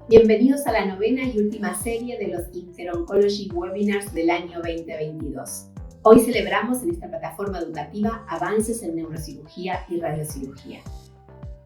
Bienvenidos a la novena y última serie de los Inter-Oncology Webinars del año 2022. Hoy celebramos en esta plataforma educativa avances en neurocirugía y radiocirugía.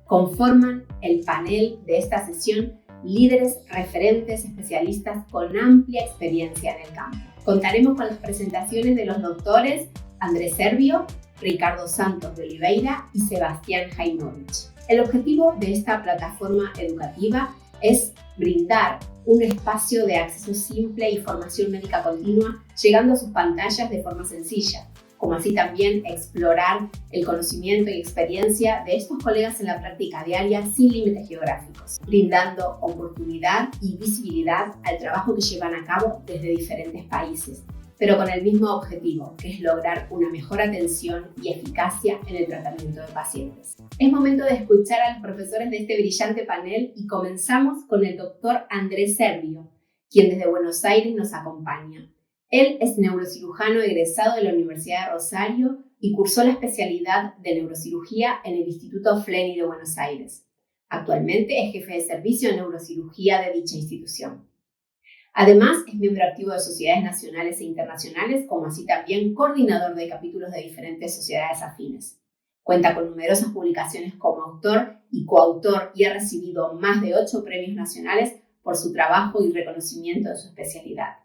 Conforman el panel de esta sesión líderes, referentes, especialistas con amplia experiencia en el campo. Contaremos con las presentaciones de los doctores Andrés Servio, Ricardo Santos de Oliveira y Sebastián Jaimovich. El objetivo de esta plataforma educativa es brindar un espacio de acceso simple y formación médica continua, llegando a sus pantallas de forma sencilla, como así también explorar el conocimiento y experiencia de estos colegas en la práctica diaria sin límites geográficos, brindando oportunidad y visibilidad al trabajo que llevan a cabo desde diferentes países, pero con el mismo objetivo, que es lograr una mejor atención y eficacia en el tratamiento de pacientes. Es momento de escuchar a los profesores de este brillante panel y comenzamos con el doctor Andrés Servio, quien desde Buenos Aires nos acompaña. Él es neurocirujano egresado de la Universidad de Rosario y cursó la especialidad de neurocirugía en el Instituto Fleni de Buenos Aires. Actualmente es jefe de servicio de neurocirugía de dicha institución. Además, es miembro activo de sociedades nacionales e internacionales, como así también coordinador de capítulos de diferentes sociedades afines. Cuenta con numerosas publicaciones como autor y coautor y ha recibido más de 8 premios nacionales por su trabajo y reconocimiento de su especialidad.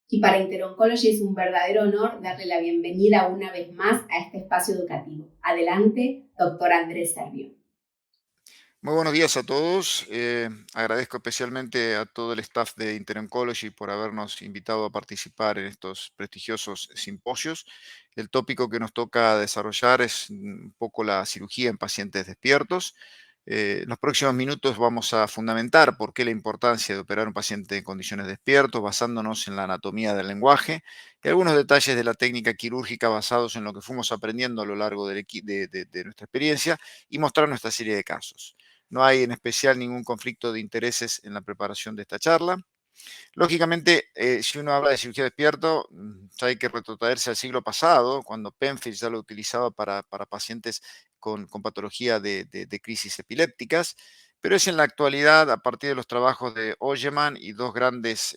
Y para Inter-Oncology es un verdadero honor darle la bienvenida una vez más a este espacio educativo. Adelante, doctor Andrés Servio. Muy buenos días a todos. Agradezco especialmente a todo el staff de Inter-Oncology por habernos invitado a participar en estos prestigiosos simposios. El tópico que nos toca desarrollar es un poco la cirugía en pacientes despiertos. En los próximos minutos vamos a fundamentar por qué la importancia de operar a un paciente en condiciones despiertos, basándonos en la anatomía del lenguaje y algunos detalles de la técnica quirúrgica basados en lo que fuimos aprendiendo a lo largo de nuestra experiencia y mostrar nuestra serie de casos. No hay en especial ningún conflicto de intereses en la preparación de esta charla. Lógicamente, si uno habla de cirugía despierto, ya hay que retrotraerse al siglo pasado, cuando Penfield ya lo utilizaba para pacientes con patología de crisis epilépticas, pero es en la actualidad, a partir de los trabajos de Ogeman y dos grandes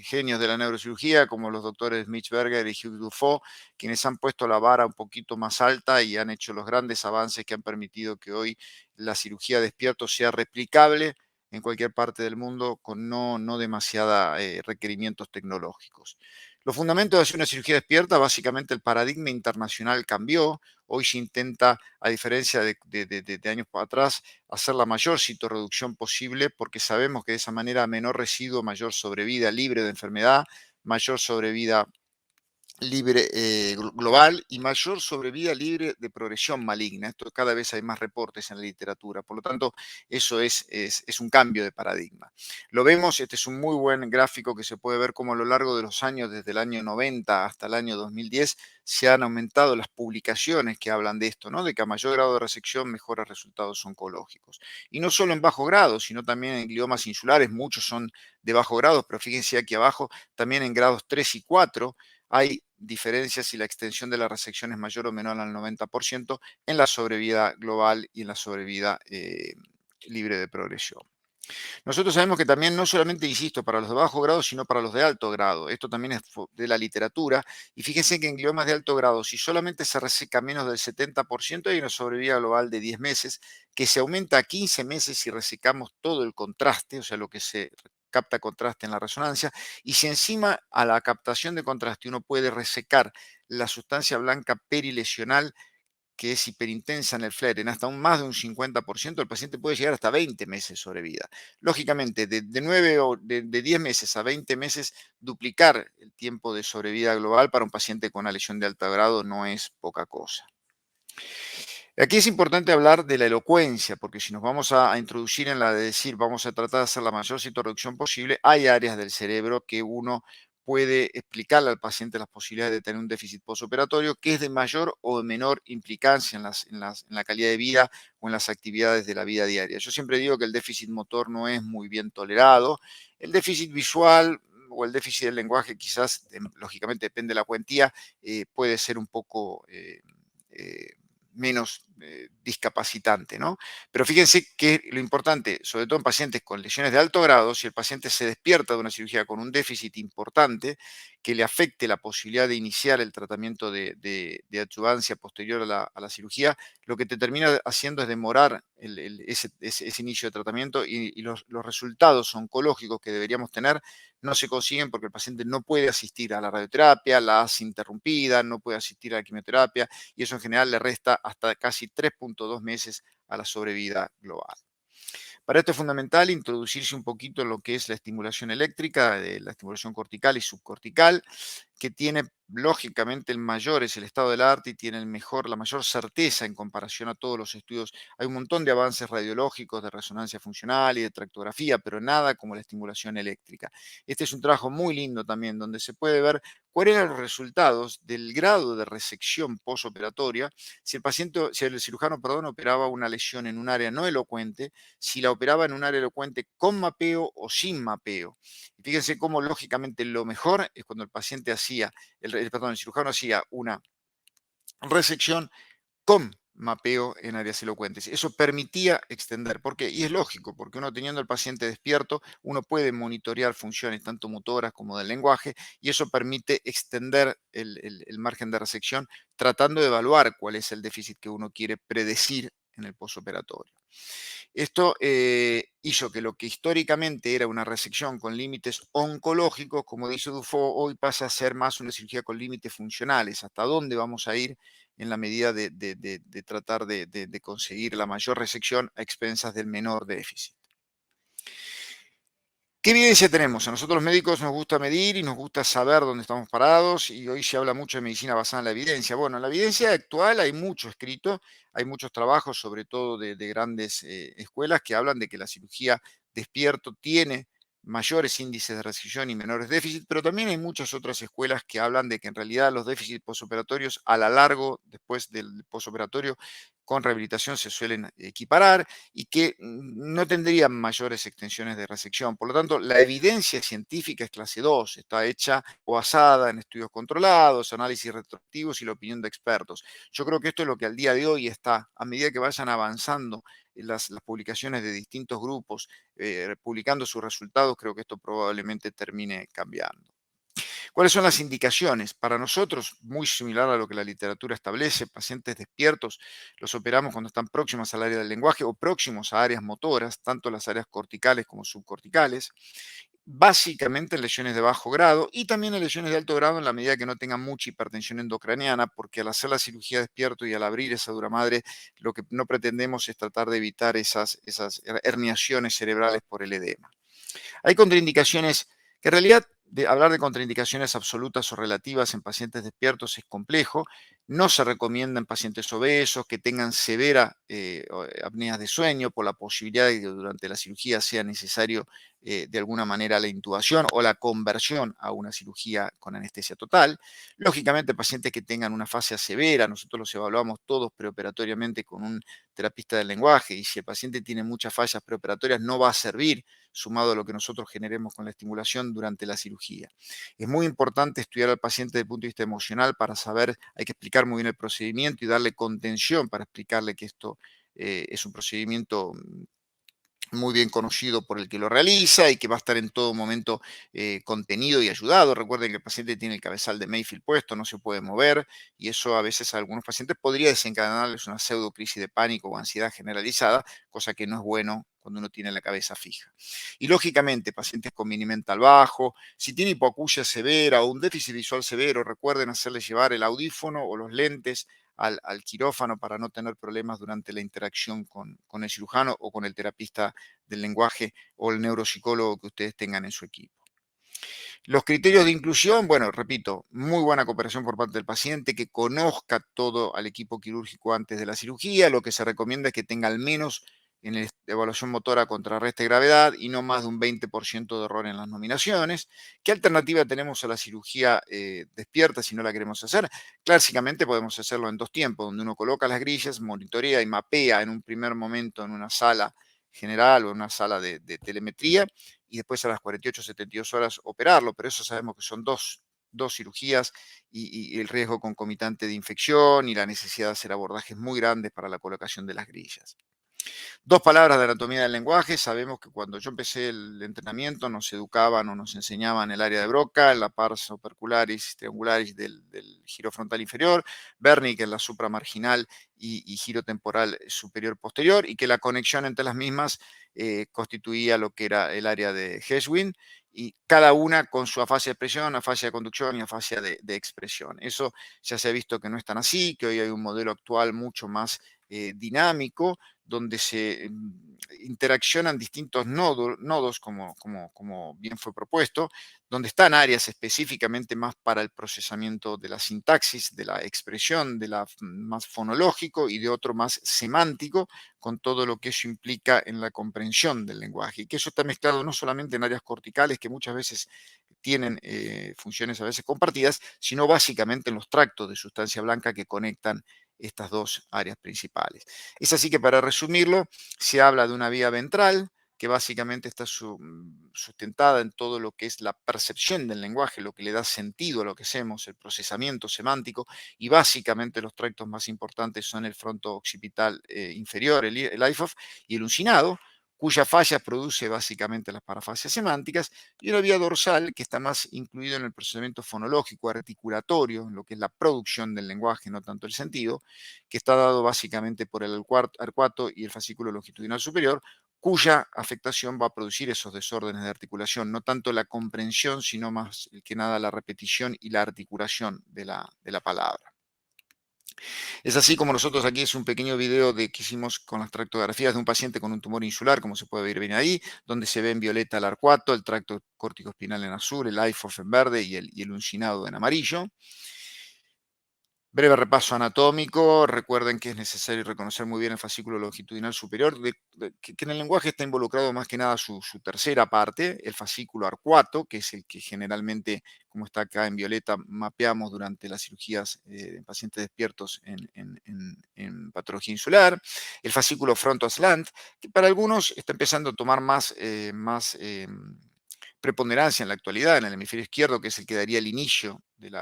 genios de la neurocirugía, como los doctores Mitch Berger y Hugh Dufault, quienes han puesto la vara un poquito más alta y han hecho los grandes avances que han permitido que hoy la cirugía despierto sea replicable en cualquier parte del mundo con no demasiada requerimientos tecnológicos. Los fundamentos de hacer una cirugía despierta, básicamente el paradigma internacional cambió. Hoy se intenta, a diferencia de años atrás, hacer la mayor citorreducción posible porque sabemos que de esa manera menor residuo, mayor sobrevida libre de enfermedad, mayor sobrevida libre global y mayor sobrevida libre de progresión maligna. Esto cada vez hay más reportes en la literatura. Por lo tanto, eso es un cambio de paradigma. Lo vemos, este es un muy buen gráfico que se puede ver cómo a lo largo de los años, desde el año 90 hasta el año 2010, se han aumentado las publicaciones que hablan de esto, ¿no? De que a mayor grado de resección mejora resultados oncológicos. Y no solo en bajo grado, sino también en gliomas insulares, muchos son de bajo grado, pero fíjense aquí abajo, también en grados 3 y 4, hay diferencias si la extensión de la resección es mayor o menor al 90% en la sobrevida global y en la sobrevida libre de progresión. Nosotros sabemos que también no solamente, insisto, para los de bajo grado, sino para los de alto grado. Esto también es de la literatura. Y fíjense que en gliomas de alto grado, si solamente se reseca menos del 70%, hay una sobrevida global de 10 meses, que se aumenta a 15 meses si resecamos todo el contraste, o sea, lo que se capta contraste en la resonancia. Y si encima a la captación de contraste uno puede resecar la sustancia blanca perilesional, que es hiperintensa en el flare, en hasta más de un 50%, el paciente puede llegar hasta 20 meses de sobrevida. Lógicamente, de 9 o de 10 meses a 20 meses, duplicar el tiempo de sobrevida global para un paciente con una lesión de alto grado no es poca cosa. Aquí es importante hablar de la elocuencia, porque si nos vamos a introducir en la de decir vamos a tratar de hacer la mayor citorreducción posible, hay áreas del cerebro que uno puede explicarle al paciente las posibilidades de tener un déficit postoperatorio que es de mayor o de menor implicancia en la calidad de vida o en las actividades de la vida diaria. Yo siempre digo que el déficit motor no es muy bien tolerado. El déficit visual o el déficit del lenguaje quizás, lógicamente depende de la cuantía, puede ser un poco menos discapacitante, ¿no? Pero fíjense que lo importante, sobre todo en pacientes con lesiones de alto grado, si el paciente se despierta de una cirugía con un déficit importante que le afecte la posibilidad de iniciar el tratamiento de adyuvancia posterior a la cirugía, lo que te termina haciendo es demorar ese inicio de tratamiento y los resultados oncológicos que deberíamos tener no se consiguen porque el paciente no puede asistir a la radioterapia, la hace interrumpida, no puede asistir a la quimioterapia y eso en general le resta hasta casi 3,2 meses a la sobrevida global. Para esto es fundamental introducirse un poquito en lo que es la estimulación eléctrica, la estimulación cortical y subcortical, que tiene lógicamente es el estado del arte y tiene la mayor certeza en comparación a todos los estudios. Hay un montón de avances radiológicos, de resonancia funcional y de tractografía, pero nada como la estimulación eléctrica. Este es un trabajo muy lindo también, donde se puede ver cuáles eran los resultados del grado de resección posoperatoria si el cirujano, perdón, operaba una lesión en un área no elocuente, si la operaba en un área elocuente con mapeo o sin mapeo. Y fíjense cómo lógicamente lo mejor es cuando el paciente el cirujano hacía una resección con mapeo en áreas elocuentes. Eso permitía extender. ¿Por qué? Y es lógico, porque uno teniendo el paciente despierto, uno puede monitorear funciones tanto motoras como del lenguaje y eso permite extender el margen de resección tratando de evaluar cuál es el déficit que uno quiere predecir en el posoperatorio. Esto hizo que lo que históricamente era una resección con límites oncológicos, como dice Dufault, hoy pasa a ser más una cirugía con límites funcionales. ¿Hasta dónde vamos a ir en la medida de tratar de conseguir la mayor resección a expensas del menor déficit? ¿Qué evidencia tenemos? A nosotros los médicos nos gusta medir y nos gusta saber dónde estamos parados y hoy se habla mucho de medicina basada en la evidencia. Bueno, en la evidencia actual hay mucho escrito, hay muchos trabajos, sobre todo de grandes escuelas, que hablan de que la cirugía despierto tiene mayores índices de resección y menores déficits, pero también hay muchas otras escuelas que hablan de que en realidad los déficits posoperatorios a la largo, después del posoperatorio, con rehabilitación se suelen equiparar y que no tendrían mayores extensiones de resección. Por lo tanto, la evidencia científica es clase 2, está hecha o basada en estudios controlados, análisis retroactivos y la opinión de expertos. Yo creo que esto es lo que al día de hoy está. A medida que vayan avanzando las publicaciones de distintos grupos, publicando sus resultados, creo que esto probablemente termine cambiando. ¿Cuáles son las indicaciones? Para nosotros, muy similar a lo que la literatura establece, pacientes despiertos los operamos cuando están próximos al área del lenguaje o próximos a áreas motoras, tanto las áreas corticales como subcorticales, básicamente en lesiones de bajo grado y también en lesiones de alto grado en la medida que no tengan mucha hipertensión endocraniana, porque al hacer la cirugía despierto y al abrir esa dura madre, lo que no pretendemos es tratar de evitar esas herniaciones cerebrales por el edema. Hay contraindicaciones que en realidad hablar de contraindicaciones absolutas o relativas en pacientes despiertos es complejo. No se recomienda en pacientes obesos que tengan severa apneas de sueño por la posibilidad de que durante la cirugía sea necesario de alguna manera la intubación o la conversión a una cirugía con anestesia total. Lógicamente, pacientes que tengan una fase severa, nosotros los evaluamos todos preoperatoriamente con un terapista del lenguaje y si el paciente tiene muchas fallas preoperatorias no va a servir sumado a lo que nosotros generemos con la estimulación durante la cirugía. Es muy importante estudiar al paciente desde el punto de vista emocional para saber, hay que explicar muy bien el procedimiento y darle contención para explicarle que esto es un procedimiento muy bien conocido por el que lo realiza y que va a estar en todo momento contenido y ayudado. Recuerden que el paciente tiene el cabezal de Mayfield puesto, no se puede mover y eso a veces a algunos pacientes podría desencadenarles una pseudocrisis de pánico o ansiedad generalizada, cosa que no es bueno cuando uno tiene la cabeza fija. Y lógicamente, pacientes con mini mental bajo, si tiene hipoacusia severa o un déficit visual severo, recuerden hacerles llevar el audífono o los lentes al quirófano para no tener problemas durante la interacción con el cirujano o con el terapista del lenguaje o el neuropsicólogo que ustedes tengan en su equipo. Los criterios de inclusión, bueno, repito, muy buena cooperación por parte del paciente, que conozca todo al equipo quirúrgico antes de la cirugía. Lo que se recomienda es que tenga al menos en la evaluación motora contrarreste gravedad y no más de un 20% de error en las nominaciones. ¿Qué alternativa tenemos a la cirugía despierta si no la queremos hacer? Clásicamente podemos hacerlo en dos tiempos, donde uno coloca las grillas, monitorea y mapea en un primer momento en una sala general o en una sala de telemetría y después a las 48, 72 horas operarlo, pero eso sabemos que son dos 2 cirugías y el riesgo concomitante de infección y la necesidad de hacer abordajes muy grandes para la colocación de las grillas. 2 palabras de anatomía del lenguaje. Sabemos que cuando yo empecé el entrenamiento nos educaban o nos enseñaban el área de Broca, la pars opercularis triangularis del giro frontal inferior, Wernicke en la supramarginal y giro temporal superior posterior, y que la conexión entre las mismas constituía lo que era el área de Geschwin, y cada una con su afasia de expresión, afasia de conducción y afasia de expresión. Eso ya se ha visto que no es tan así, que hoy hay un modelo actual mucho más dinámico, donde se interaccionan distintos nodos como bien fue propuesto, donde están áreas específicamente más para el procesamiento de la sintaxis, de la expresión, de la más fonológico, y de otro más semántico, con todo lo que eso implica en la comprensión del lenguaje. Y que eso está mezclado no solamente en áreas corticales, que muchas veces tienen funciones a veces compartidas, sino básicamente en los tractos de sustancia blanca que conectan estas 2 áreas principales. Es así que, para resumirlo, se habla de una vía ventral que básicamente está sustentada en todo lo que es la percepción del lenguaje, lo que le da sentido a lo que hacemos, el procesamiento semántico, y básicamente los tractos más importantes son el fronto occipital inferior, el IFOF, y el uncinado, cuya falla produce básicamente las parafasias semánticas, y una vía dorsal que está más incluido en el procesamiento fonológico, articulatorio, en lo que es la producción del lenguaje, no tanto el sentido, que está dado básicamente por el arcuato y el fascículo longitudinal superior, cuya afectación va a producir esos desórdenes de articulación, no tanto la comprensión, sino más que nada la repetición y la articulación de la palabra. Es así como nosotros aquí es un pequeño video que hicimos con las tractografías de un paciente con un tumor insular, como se puede ver bien ahí, donde se ve en violeta el arcuato, el tracto córtico-espinal en azul, el IFOF en verde y el uncinado en amarillo. Breve repaso anatómico. Recuerden que es necesario reconocer muy bien el fascículo longitudinal superior, que en el lenguaje está involucrado más que nada su tercera parte, el fascículo arcuato, que es el que generalmente, como está acá en violeta, mapeamos durante las cirugías en pacientes despiertos en patología insular. El fascículo fronto-aslant, que para algunos está empezando a tomar más preponderancia en la actualidad en el hemisferio izquierdo, que es el que daría el inicio del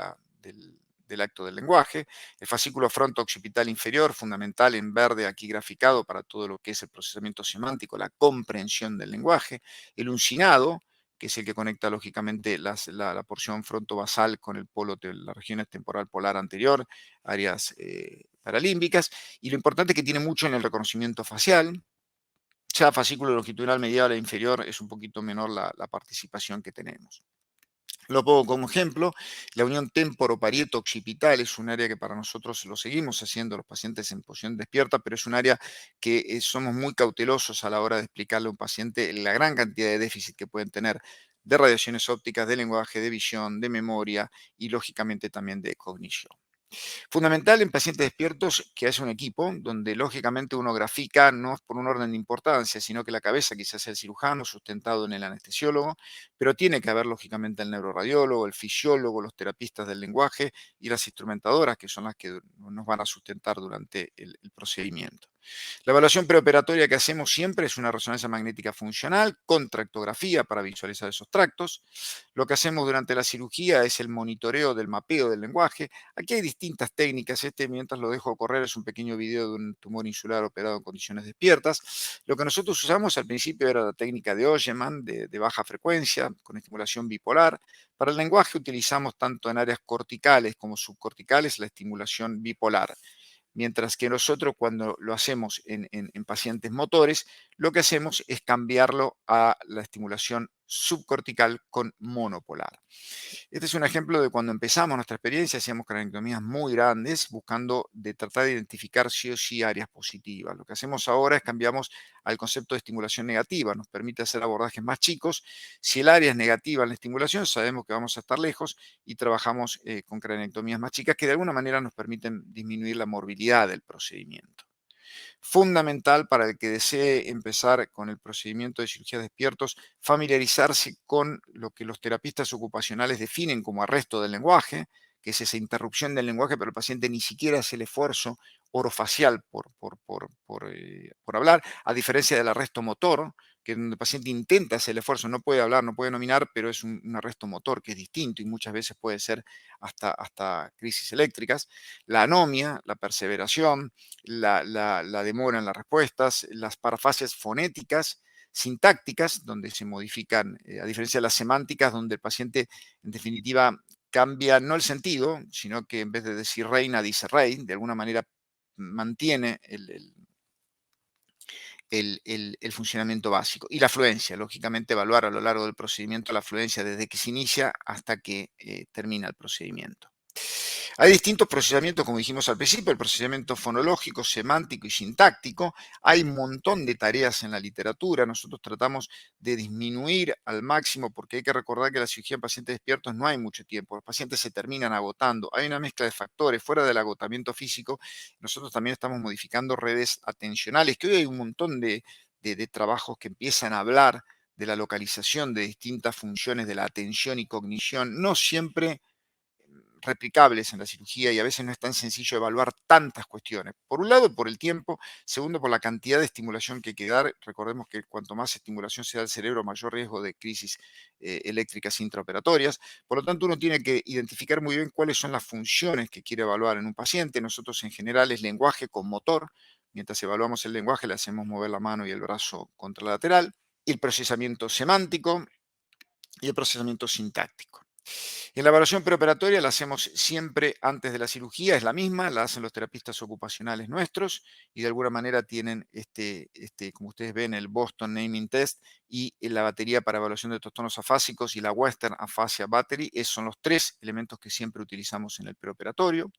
acto del lenguaje. El fascículo fronto-occipital inferior, fundamental en verde aquí graficado para todo lo que es el procesamiento semántico, la comprensión del lenguaje. El uncinado, que es el que conecta lógicamente la porción fronto-basal con el polo de la región temporal polar anterior, áreas paralímbicas. Y lo importante es que tiene mucho en el reconocimiento facial. Ya fascículo longitudinal medial e inferior es un poquito menor la participación que tenemos. Lo pongo como ejemplo. La unión temporoparieto-occipital es un área que para nosotros lo seguimos haciendo los pacientes en posición despierta, pero es un área que somos muy cautelosos a la hora de explicarle a un paciente la gran cantidad de déficit que pueden tener de radiaciones ópticas, de lenguaje, de visión, de memoria y lógicamente también de cognición. Fundamental en pacientes despiertos que haya un equipo donde lógicamente uno grafica no por un orden de importancia, sino que la cabeza quizás sea el cirujano sustentado en el anestesiólogo, pero tiene que haber lógicamente el neuroradiólogo, el fisiólogo, los terapistas del lenguaje y las instrumentadoras, que son las que nos van a sustentar durante el procedimiento. La evaluación preoperatoria que hacemos siempre es una resonancia magnética funcional con tractografía para visualizar esos tractos. Lo que hacemos durante la cirugía es el monitoreo del mapeo del lenguaje. Aquí hay distintas técnicas. Mientras lo dejo correr, es un pequeño video de un tumor insular operado en condiciones despiertas. Lo que nosotros usamos al principio era la técnica de Ogeman, de baja frecuencia, con estimulación bipolar. Para el lenguaje utilizamos tanto en áreas corticales como subcorticales la estimulación bipolar. Mientras que nosotros, cuando lo hacemos en pacientes motores, lo que hacemos es cambiarlo a la estimulación subcortical con monopolar. Este es un ejemplo de cuando empezamos nuestra experiencia, hacíamos craniotomías muy grandes, buscando tratar de identificar sí o sí áreas positivas. Lo que hacemos ahora es cambiamos al concepto de estimulación negativa, nos permite hacer abordajes más chicos. Si el área es negativa en la estimulación, sabemos que vamos a estar lejos y trabajamos con craniotomías más chicas que de alguna manera nos permiten disminuir la morbilidad del procedimiento. Fundamental para el que desee empezar con el procedimiento de cirugía despiertos, familiarizarse con lo que los terapistas ocupacionales definen como arresto del lenguaje, que es esa interrupción del lenguaje, pero el paciente ni siquiera hace el esfuerzo orofacial por hablar, a diferencia del arresto motor, que donde el paciente intenta hacer el esfuerzo, no puede hablar, no puede nominar, pero es un arresto motor que es distinto y muchas veces puede ser hasta crisis eléctricas. La anomia, la perseveración, la demora en las respuestas, las parafasias fonéticas, sintácticas, donde se modifican, a diferencia de las semánticas, donde el paciente en definitiva cambia no el sentido, sino que en vez de decir reina, dice rey, de alguna manera mantiene el funcionamiento básico. Y la fluencia, lógicamente evaluar a lo largo del procedimiento la fluencia desde que se inicia hasta que termina el procedimiento. Hay distintos procesamientos, como dijimos al principio, el procesamiento fonológico, semántico y sintáctico. Hay un montón de tareas en la literatura. Nosotros tratamos de disminuir al máximo porque hay que recordar que la cirugía en pacientes despiertos no hay mucho tiempo. Los pacientes se terminan agotando. Hay una mezcla de factores. Fuera del agotamiento físico, nosotros también estamos modificando redes atencionales, que hoy hay un montón de trabajos que empiezan a hablar de la localización de distintas funciones de la atención y cognición, no siempre replicables en la cirugía y a veces no es tan sencillo evaluar tantas cuestiones. Por un lado, por el tiempo, segundo, por la cantidad de estimulación que hay que dar. Recordemos que cuanto más estimulación se da al cerebro, mayor riesgo de crisis eléctricas intraoperatorias. Por lo tanto, uno tiene que identificar muy bien cuáles son las funciones que quiere evaluar en un paciente. Nosotros en general es lenguaje con motor. Mientras evaluamos el lenguaje, le hacemos mover la mano y el brazo contralateral. Y el procesamiento semántico y el procesamiento sintáctico. En la evaluación preoperatoria la hacemos siempre antes de la cirugía, es la misma, la hacen los terapistas ocupacionales nuestros y de alguna manera tienen, como ustedes ven, el Boston Naming Test y la batería para evaluación de trastornos afásicos y la Western Aphasia Battery. Esos son los tres elementos que siempre utilizamos en el preoperatorio.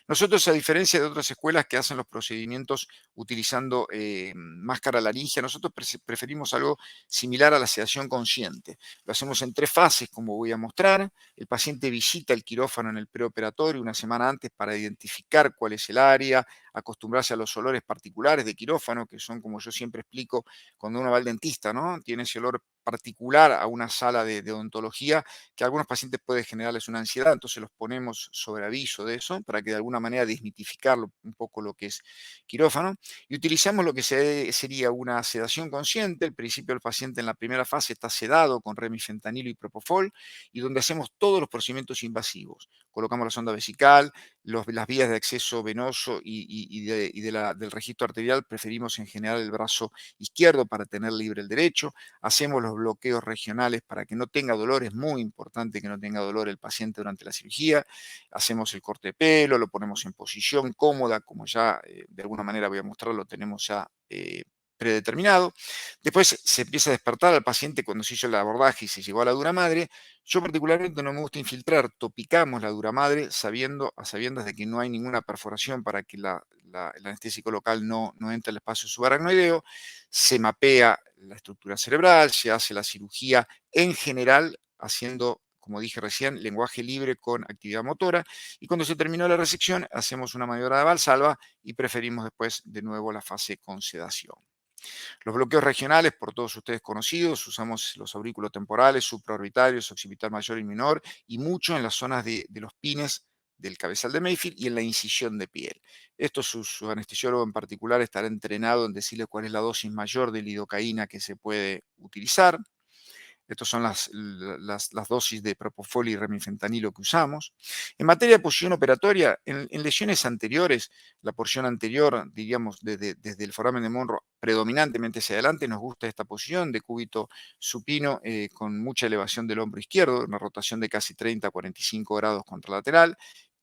Nosotros, a diferencia de otras escuelas que hacen los procedimientos utilizando máscara laringia, nosotros preferimos algo similar a la sedación consciente. Lo hacemos en 3 fases, como voy a mostrar. El paciente visita el quirófano en el preoperatorio una semana antes para identificar cuál es el área, acostumbrarse a los olores particulares de quirófano, que son, como yo siempre explico, cuando uno va al dentista, ¿no? Tiene ese olor particular a una sala de odontología que a algunos pacientes puede generarles una ansiedad, entonces los ponemos sobre aviso de eso para que de alguna manera desmitificar un poco lo que es quirófano y utilizamos lo que sería una sedación consciente. Al principio el paciente en la primera fase está sedado con remifentanilo y propofol y donde hacemos todos los procedimientos invasivos. Colocamos la sonda vesical, las vías de acceso venoso del registro arterial, preferimos en general el brazo izquierdo para tener libre el derecho. Hacemos los bloqueos regionales para que no tenga dolor, es muy importante que no tenga dolor el paciente durante la cirugía. Hacemos el corte de pelo, lo ponemos en posición cómoda, como ya de alguna manera voy a mostrar, lo tenemos ya predeterminado. Después se empieza a despertar al paciente cuando se hizo el abordaje y se llegó a la dura madre. Yo particularmente no me gusta infiltrar, topicamos la dura madre a sabiendas de que no hay ninguna perforación para que el anestésico local no entre al espacio subaracnoideo. Se mapea la estructura cerebral, se hace la cirugía en general haciendo, como dije recién, lenguaje libre con actividad motora y cuando se terminó la resección hacemos una maniobra de Valsalva y preferimos después de nuevo la fase con sedación. Los bloqueos regionales, por todos ustedes conocidos, usamos los aurículos temporales, supraorbitarios, occipital mayor y menor, y mucho en las zonas de los pines del cabezal de Mayfield y en la incisión de piel. Esto su anestesiólogo en particular estará entrenado en decirle cuál es la dosis mayor de lidocaína que se puede utilizar. Estas son las dosis de propofol y remifentanilo que usamos. En materia de posición operatoria, en lesiones anteriores, la porción anterior, diríamos, desde el foramen de Monro, predominantemente hacia adelante, nos gusta esta posición de cúbito supino con mucha elevación del hombro izquierdo, una rotación de casi 30 a 45 grados contralateral.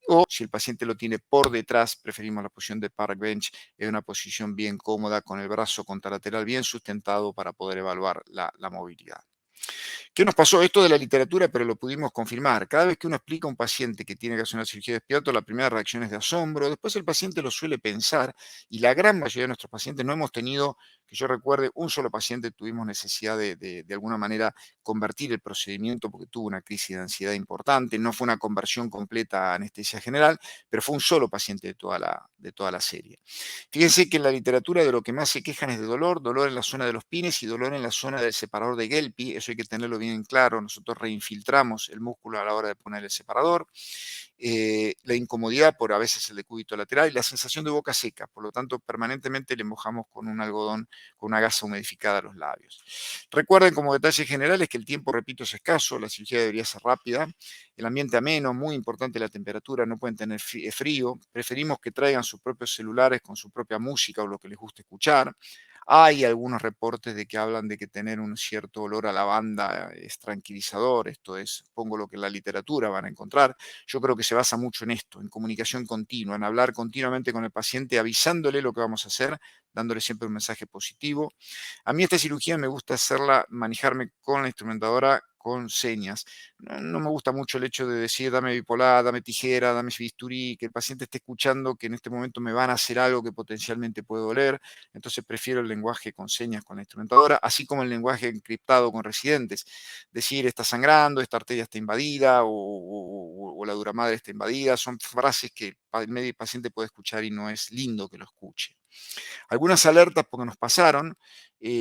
O si el paciente lo tiene por detrás, preferimos la posición de park bench, es una posición bien cómoda con el brazo contralateral bien sustentado para poder evaluar la movilidad. ¿Qué nos pasó? Esto de la literatura, pero lo pudimos confirmar. Cada vez que uno explica a un paciente que tiene que hacer una cirugía de despierto, la primera reacción es de asombro, después el paciente lo suele pensar y la gran mayoría de nuestros pacientes no hemos tenido, que yo recuerde, un solo paciente tuvimos necesidad de alguna manera convertir el procedimiento porque tuvo una crisis de ansiedad importante, no fue una conversión completa a anestesia general, pero fue un solo paciente de toda la serie. Fíjense que en la literatura de lo que más se quejan es de dolor en la zona de los pines y dolor en la zona del separador de Gelpi, eso hay que tenerlo bien claro, nosotros reinfiltramos el músculo a la hora de poner el separador. la incomodidad por a veces el decúbito lateral y la sensación de boca seca. Por lo tanto, permanentemente le mojamos con un algodón, con una gasa humidificada los labios. Recuerden como detalles generales que el tiempo, repito, es escaso, la cirugía debería ser rápida, el ambiente ameno, muy importante la temperatura, no pueden tener frío, preferimos que traigan sus propios celulares con su propia música o lo que les guste escuchar. Hay algunos reportes de que hablan de que tener un cierto olor a lavanda es tranquilizador, esto es, pongo lo que en la literatura van a encontrar. Yo creo que se basa mucho en esto, en comunicación continua, en hablar continuamente con el paciente, avisándole lo que vamos a hacer, dándole siempre un mensaje positivo. A mí esta cirugía me gusta hacerla, manejarme con la instrumentadora con señas. No me gusta mucho el hecho de decir dame bipolar, dame tijera, dame bisturí, que el paciente esté escuchando que en este momento me van a hacer algo que potencialmente puede doler. Entonces prefiero el lenguaje con señas con la instrumentadora, así como el lenguaje encriptado con residentes. Decir está sangrando, esta arteria está invadida o la dura madre está invadida. Son frases que el paciente puede escuchar y no es lindo que lo escuche. Algunas alertas porque nos pasaron,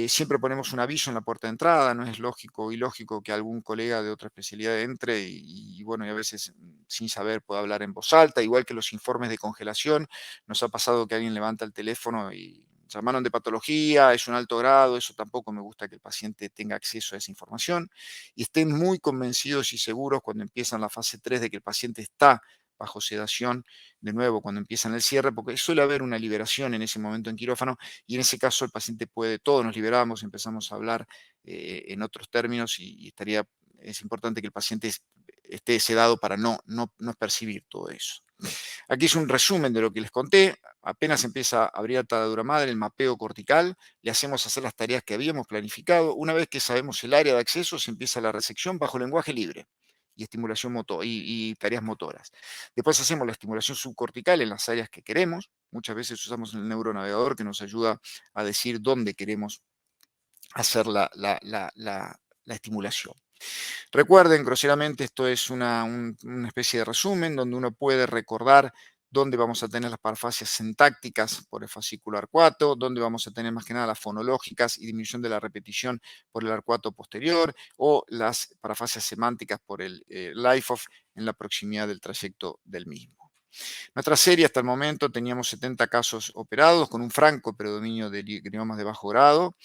siempre ponemos un aviso en la puerta de entrada, no es lógico o ilógico que algún colega de otra especialidad entre y bueno, y a veces sin saber pueda hablar en voz alta, igual que los informes de congelación, nos ha pasado que alguien levanta el teléfono y llamaron de patología, es un alto grado, eso tampoco me gusta que el paciente tenga acceso a esa información, y estén muy convencidos y seguros cuando empiezan la fase 3 de que el paciente está bajo sedación, de nuevo, cuando empiezan el cierre, porque suele haber una liberación en ese momento en quirófano y en ese caso el paciente puede, todos nos liberamos, empezamos a hablar en otros términos y es importante que el paciente esté sedado para no percibir todo eso. Aquí es un resumen de lo que les conté. Apenas empieza a abrir atadura madre, el mapeo cortical, le hacemos hacer las tareas que habíamos planificado. Una vez que sabemos el área de acceso, se empieza la resección bajo lenguaje libre y estimulación motor y tareas motoras. Después hacemos la estimulación subcortical en las áreas que queremos. Muchas veces usamos el neuronavegador que nos ayuda a decir dónde queremos hacer la estimulación. Recuerden, groseramente, esto es una especie de resumen donde uno puede recordar dónde vamos a tener las parafasias sintácticas por el fascículo arcuato, dónde vamos a tener más que nada las fonológicas y disminución de la repetición por el arcuato posterior, o las parafasias semánticas por el LIFOF en la proximidad del trayecto del mismo. Nuestra serie hasta el momento teníamos 70 casos operados con un franco predominio de gliomas de bajo grado,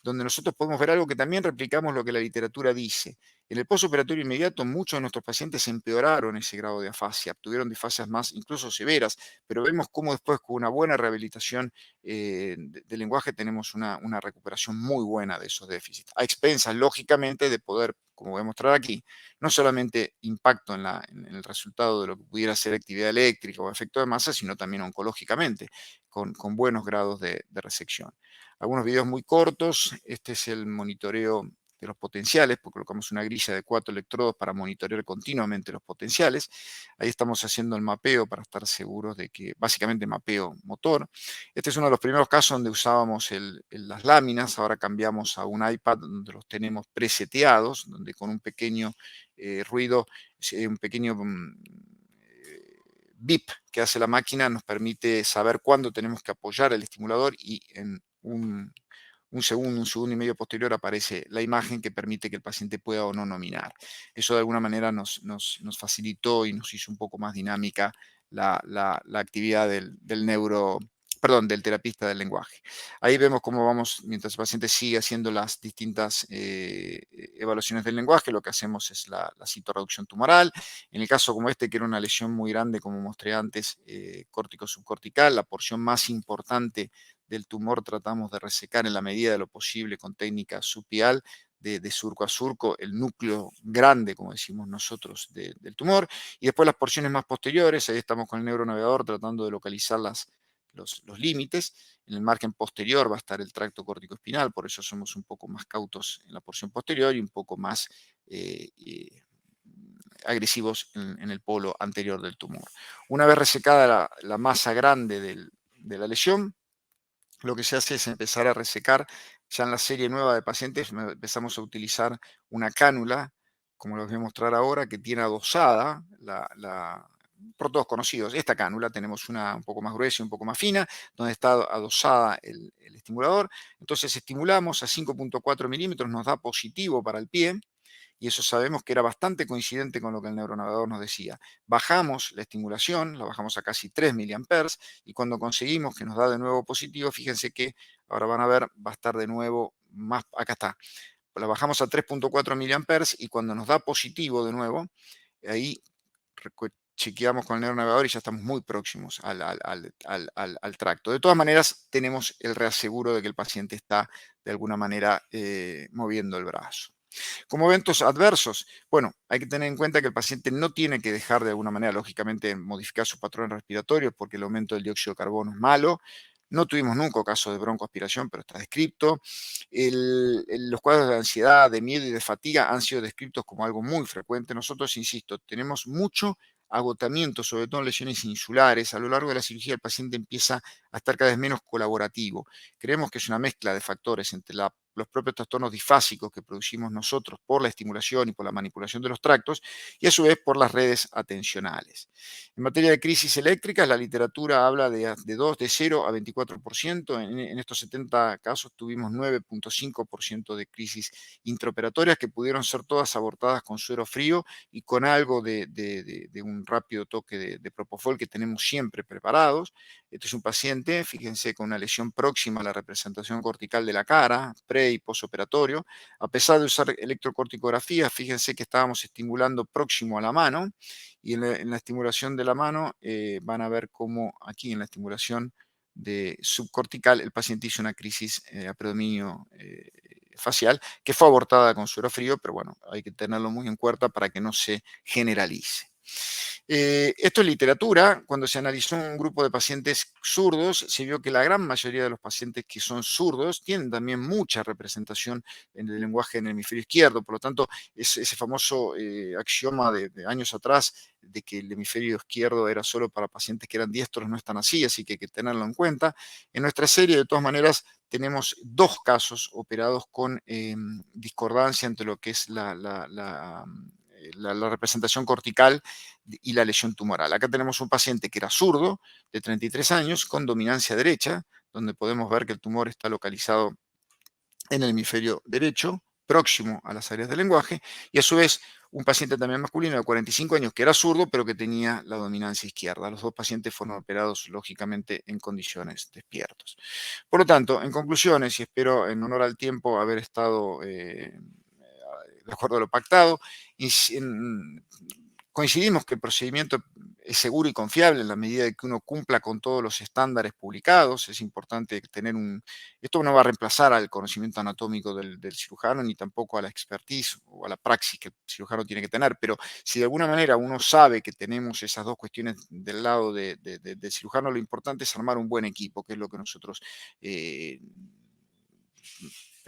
donde nosotros podemos ver algo que también replicamos lo que la literatura dice. En el postoperatorio inmediato, muchos de nuestros pacientes empeoraron ese grado de afasia, tuvieron disfasias más incluso severas, pero vemos cómo después con una buena rehabilitación de lenguaje tenemos una recuperación muy buena de esos déficits, a expensas, lógicamente, de poder, como voy a mostrar aquí, no solamente impacto en el resultado de lo que pudiera ser actividad eléctrica o efecto de masa, sino también oncológicamente, con buenos grados de resección. Algunos videos muy cortos. Este es el monitoreo de los potenciales, porque colocamos una grilla de 4 electrodos para monitorear continuamente los potenciales. Ahí estamos haciendo el mapeo para estar seguros de que, básicamente mapeo motor. Este es uno de los primeros casos donde usábamos las láminas, ahora cambiamos a un iPad donde los tenemos preseteados, donde con un pequeño ruido, un pequeño bip que hace la máquina nos permite saber cuándo tenemos que apoyar el estimulador y en un segundo y medio posterior aparece la imagen que permite que el paciente pueda o no nominar. Eso de alguna manera nos facilitó y nos hizo un poco más dinámica la actividad del terapista del lenguaje. Ahí vemos cómo vamos, mientras el paciente sigue haciendo las distintas evaluaciones del lenguaje, lo que hacemos es la citorreducción tumoral. En el caso como este, que era una lesión muy grande, como mostré antes, córtico-subcortical, la porción más importante del tumor tratamos de resecar en la medida de lo posible con técnica supial, de surco a surco, el núcleo grande, como decimos nosotros, del tumor, y después las porciones más posteriores, ahí estamos con el neuronavegador tratando de localizar los límites. En el margen posterior va a estar el tracto córtico-espinal, por eso somos un poco más cautos en la porción posterior y un poco más agresivos en el polo anterior del tumor. Una vez resecada la masa grande de la lesión, lo que se hace es empezar a resecar. Ya en la serie nueva de pacientes empezamos a utilizar una cánula, como les voy a mostrar ahora, que tiene adosada por todos conocidos. Esta cánula tenemos una un poco más gruesa y un poco más fina, donde está adosada el estimulador. Entonces estimulamos a 5.4 milímetros, nos da positivo para el pie, y eso sabemos que era bastante coincidente con lo que el neuronavegador nos decía. Bajamos la estimulación, la bajamos a casi 3 miliamperes, y cuando conseguimos que nos da de nuevo positivo, fíjense que ahora van a ver, va a estar de nuevo más, acá está, la bajamos a 3,4 miliamperes y cuando nos da positivo de nuevo, ahí chequeamos con el neuronavegador y ya estamos muy próximos al tracto. De todas maneras, tenemos el reaseguro de que el paciente está de alguna manera moviendo el brazo. Como eventos adversos, bueno, hay que tener en cuenta que el paciente no tiene que dejar de alguna manera, lógicamente, modificar sus patrones respiratorios porque el aumento del dióxido de carbono es malo. No tuvimos nunca caso de broncoaspiración, pero está descrito. Los cuadros de ansiedad, de miedo y de fatiga han sido descritos como algo muy frecuente. Nosotros, insisto, tenemos mucho agotamiento, sobre todo en lesiones insulares. A lo largo de la cirugía el paciente empieza a estar cada vez menos colaborativo. Creemos que es una mezcla de factores entre los propios trastornos disfásicos que producimos nosotros por la estimulación y por la manipulación de los tractos, y a su vez por las redes atencionales. En materia de crisis eléctricas, la literatura habla de 0 a 24%. En estos 70 casos tuvimos 9,5% de crisis intraoperatorias que pudieron ser todas abortadas con suero frío y con algo de un rápido toque de propofol que tenemos siempre preparados. Este es un paciente, fíjense, con una lesión próxima a la representación cortical de la cara, pre y posoperatorio. A pesar de usar electrocorticografía, fíjense que estábamos estimulando próximo a la mano, y en la estimulación de la mano van a ver cómo aquí en la estimulación de subcortical el paciente hizo una crisis a predominio facial que fue abortada con suero frío, pero bueno, hay que tenerlo muy en cuenta para que no se generalice. Esto es literatura. Cuando se analizó un grupo de pacientes zurdos, se vio que la gran mayoría de los pacientes que son zurdos tienen también mucha representación en el lenguaje en el hemisferio izquierdo. Por lo tanto, ese famoso axioma de años atrás de que el hemisferio izquierdo era solo para pacientes que eran diestros no es tan así que hay que tenerlo en cuenta. En nuestra serie, de todas maneras, tenemos 2 casos operados con discordancia entre lo que es la representación cortical y la lesión tumoral. Acá tenemos un paciente que era zurdo, de 33 años, con dominancia derecha, donde podemos ver que el tumor está localizado en el hemisferio derecho, próximo a las áreas del lenguaje, y a su vez un paciente también masculino de 45 años que era zurdo, pero que tenía la dominancia izquierda. Los 2 pacientes fueron operados, lógicamente, en condiciones despiertos. Por lo tanto, en conclusiones, y espero en honor al tiempo haber estado de acuerdo a lo pactado, coincidimos que el procedimiento es seguro y confiable en la medida de que uno cumpla con todos los estándares publicados. Es importante tener esto no va a reemplazar al conocimiento anatómico del cirujano, ni tampoco a la expertise o a la praxis que el cirujano tiene que tener, pero si de alguna manera uno sabe que tenemos esas 2 cuestiones del lado del cirujano, lo importante es armar un buen equipo, que es lo que nosotros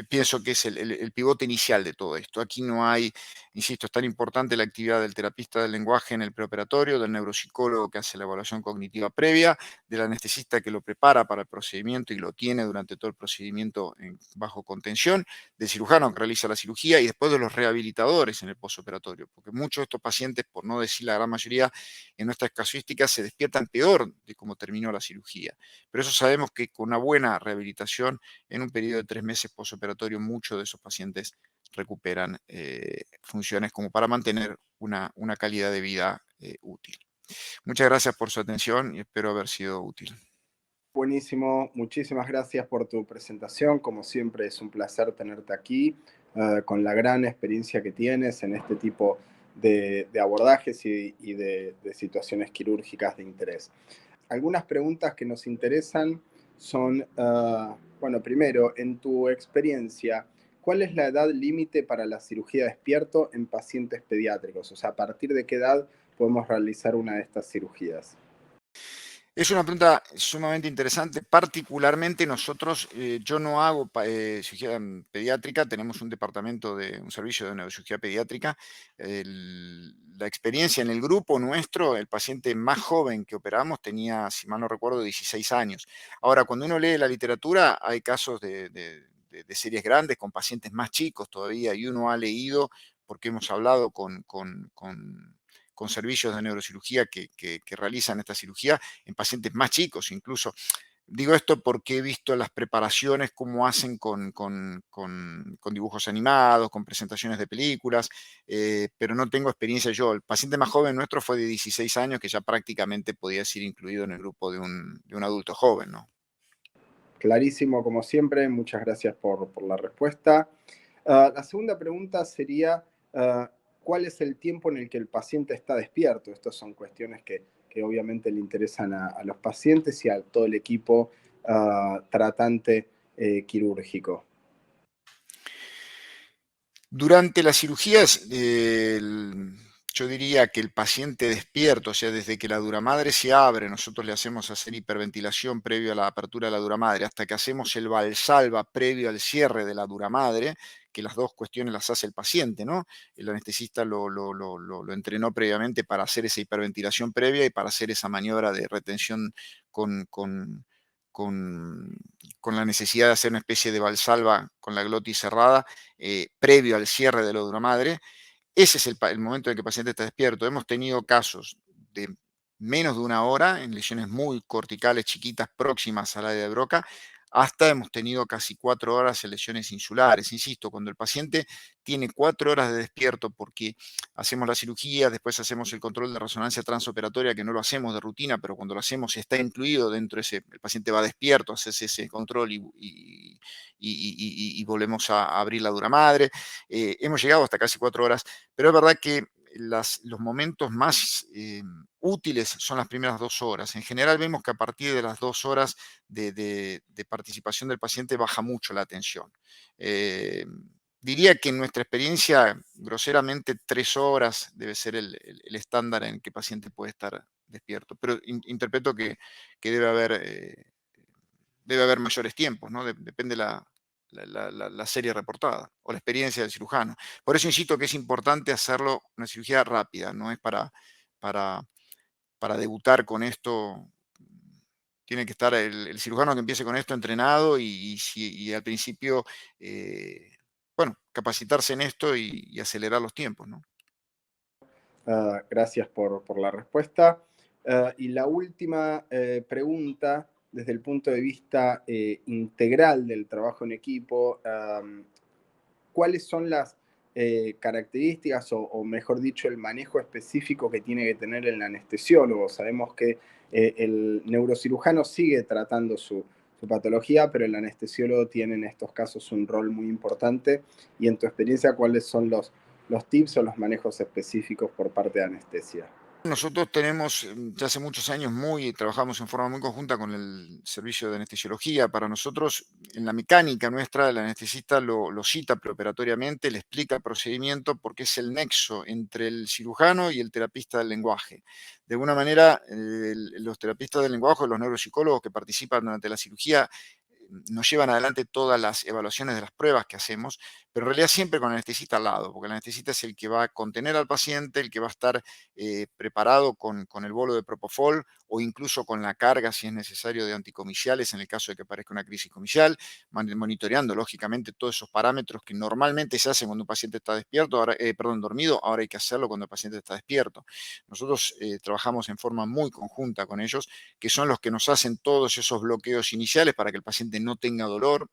pienso que es el pivote inicial de todo esto. Aquí no hay, insisto, es tan importante la actividad del terapista del lenguaje en el preoperatorio, del neuropsicólogo que hace la evaluación cognitiva previa, del anestesista que lo prepara para el procedimiento y lo tiene durante todo el procedimiento bajo contención, del cirujano que realiza la cirugía y después de los rehabilitadores en el postoperatorio, porque muchos de estos pacientes, por no decir la gran mayoría, en nuestras casuísticas se despiertan peor de cómo terminó la cirugía. Pero eso sabemos que con una buena rehabilitación en un periodo de 3 meses posoperatorio, muchos de esos pacientes recuperan funciones como para mantener una calidad de vida útil. Muchas gracias por su atención y espero haber sido útil. Buenísimo, muchísimas gracias por tu presentación. Como siempre es un placer tenerte aquí con la gran experiencia que tienes en este tipo de abordajes y de situaciones quirúrgicas de interés. Algunas preguntas que nos interesan son, bueno, primero, en tu experiencia, ¿cuál es la edad límite para la cirugía despierto en pacientes pediátricos? O sea, ¿a partir de qué edad podemos realizar una de estas cirugías? Es una pregunta sumamente interesante. Particularmente nosotros, yo no hago cirugía pediátrica, tenemos un departamento un servicio de neurocirugía pediátrica. La experiencia en el grupo nuestro, el paciente más joven que operamos tenía, si mal no recuerdo, 16 años. Ahora, cuando uno lee la literatura, hay casos de series grandes con pacientes más chicos todavía, y uno ha leído, porque hemos hablado con servicios de neurocirugía que realizan esta cirugía en pacientes más chicos, incluso Digo esto porque he visto las preparaciones, cómo hacen con dibujos animados, con presentaciones de películas, pero no tengo experiencia yo. El paciente más joven nuestro fue de 16 años, que ya prácticamente podía ser incluido en el grupo de un adulto joven, ¿no? Clarísimo, como siempre. Muchas gracias por la respuesta. La segunda pregunta sería, ¿cuál es el tiempo en el que el paciente está despierto? Estas son cuestiones que obviamente le interesan a los pacientes y a todo el equipo tratante quirúrgico. Durante las cirugías, yo diría que el paciente despierto, o sea, desde que la duramadre se abre, nosotros le hacemos hacer hiperventilación previo a la apertura de la duramadre, hasta que hacemos el valsalva previo al cierre de la duramadre, que las dos cuestiones las hace el paciente, ¿no? El anestesista lo entrenó previamente para hacer esa hiperventilación previa y para hacer esa maniobra de retención con, con, con, con la necesidad de hacer una especie de valsalva con la glotis cerrada previo al cierre de la duramadre. Ese es el momento en que el paciente está despierto. Hemos tenido casos de menos de una hora en lesiones muy corticales, chiquitas, próximas al área de Broca, hasta hemos tenido casi 4 horas en lesiones insulares. Insisto, cuando el paciente tiene 4 horas de despierto porque hacemos la cirugía, después hacemos el control de resonancia transoperatoria, que no lo hacemos de rutina, pero cuando lo hacemos está incluido dentro de ese, el paciente va despierto, hace ese control y volvemos a abrir la duramadre. Hemos llegado hasta casi 4 horas, pero es verdad que los momentos más útiles son las primeras 2 horas. En general vemos que a partir de las 2 horas de participación del paciente baja mucho la tensión. Diría que en nuestra experiencia, groseramente 3 horas debe ser el estándar en que el paciente puede estar despierto, pero interpreto que debe haber mayores tiempos, ¿no? Depende la serie reportada o la experiencia del cirujano. Por eso insisto que es importante hacerlo una cirugía rápida, no es para, para debutar con esto. Tiene que estar el cirujano que empiece con esto entrenado y al principio, bueno, capacitarse en esto y acelerar los tiempos, ¿no? Gracias por la respuesta. Y la última pregunta, desde el punto de vista integral del trabajo en equipo, ¿cuáles son las características o mejor dicho, el manejo específico que tiene que tener el anestesiólogo? Sabemos que el neurocirujano sigue tratando su patología, pero el anestesiólogo tiene en estos casos un rol muy importante. Y en tu experiencia, ¿cuáles son los tips o los manejos específicos por parte de anestesia? Nosotros tenemos, ya hace muchos años, trabajamos en forma muy conjunta con el servicio de anestesiología. Para nosotros, en la mecánica nuestra, el anestesista lo cita preoperatoriamente, le explica el procedimiento porque es el nexo entre el cirujano y el terapista del lenguaje. De alguna manera, los terapistas del lenguaje, los neuropsicólogos que participan durante la cirugía, nos llevan adelante todas las evaluaciones de las pruebas que hacemos, pero en realidad siempre con el anestesista al lado, porque el anestesista es el que va a contener al paciente, el que va a estar preparado con el bolo de propofol o incluso con la carga, si es necesario, de anticomiciales en el caso de que aparezca una crisis comicial, monitoreando lógicamente todos esos parámetros que normalmente se hacen cuando un paciente está despierto, dormido, ahora hay que hacerlo cuando el paciente está despierto. Nosotros trabajamos en forma muy conjunta con ellos, que son los que nos hacen todos esos bloqueos iniciales para que el paciente no tenga dolor.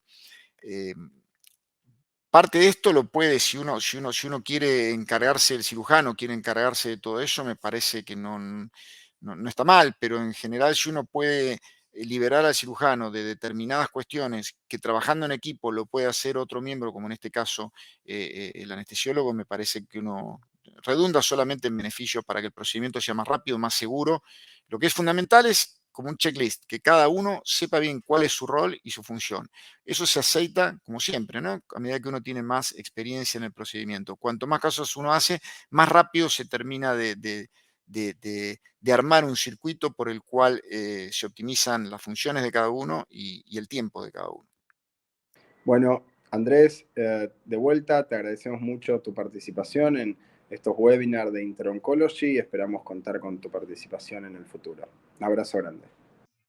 Parte de esto lo puede, si uno quiere encargarse, el cirujano quiere encargarse de todo eso, me parece que no está mal, pero en general si uno puede liberar al cirujano de determinadas cuestiones que trabajando en equipo lo puede hacer otro miembro, como en este caso el anestesiólogo, me parece que uno redunda solamente en beneficios para que el procedimiento sea más rápido, más seguro. Lo que es fundamental es como un checklist, que cada uno sepa bien cuál es su rol y su función. Eso se aceita, como siempre, ¿no? A medida que uno tiene más experiencia en el procedimiento. Cuanto más casos uno hace, más rápido se termina de armar un circuito por el cual se optimizan las funciones de cada uno y el tiempo de cada uno. Bueno, Andrés, de vuelta, te agradecemos mucho tu participación en estos webinars de Interoncology y esperamos contar con tu participación en el futuro. Un abrazo grande.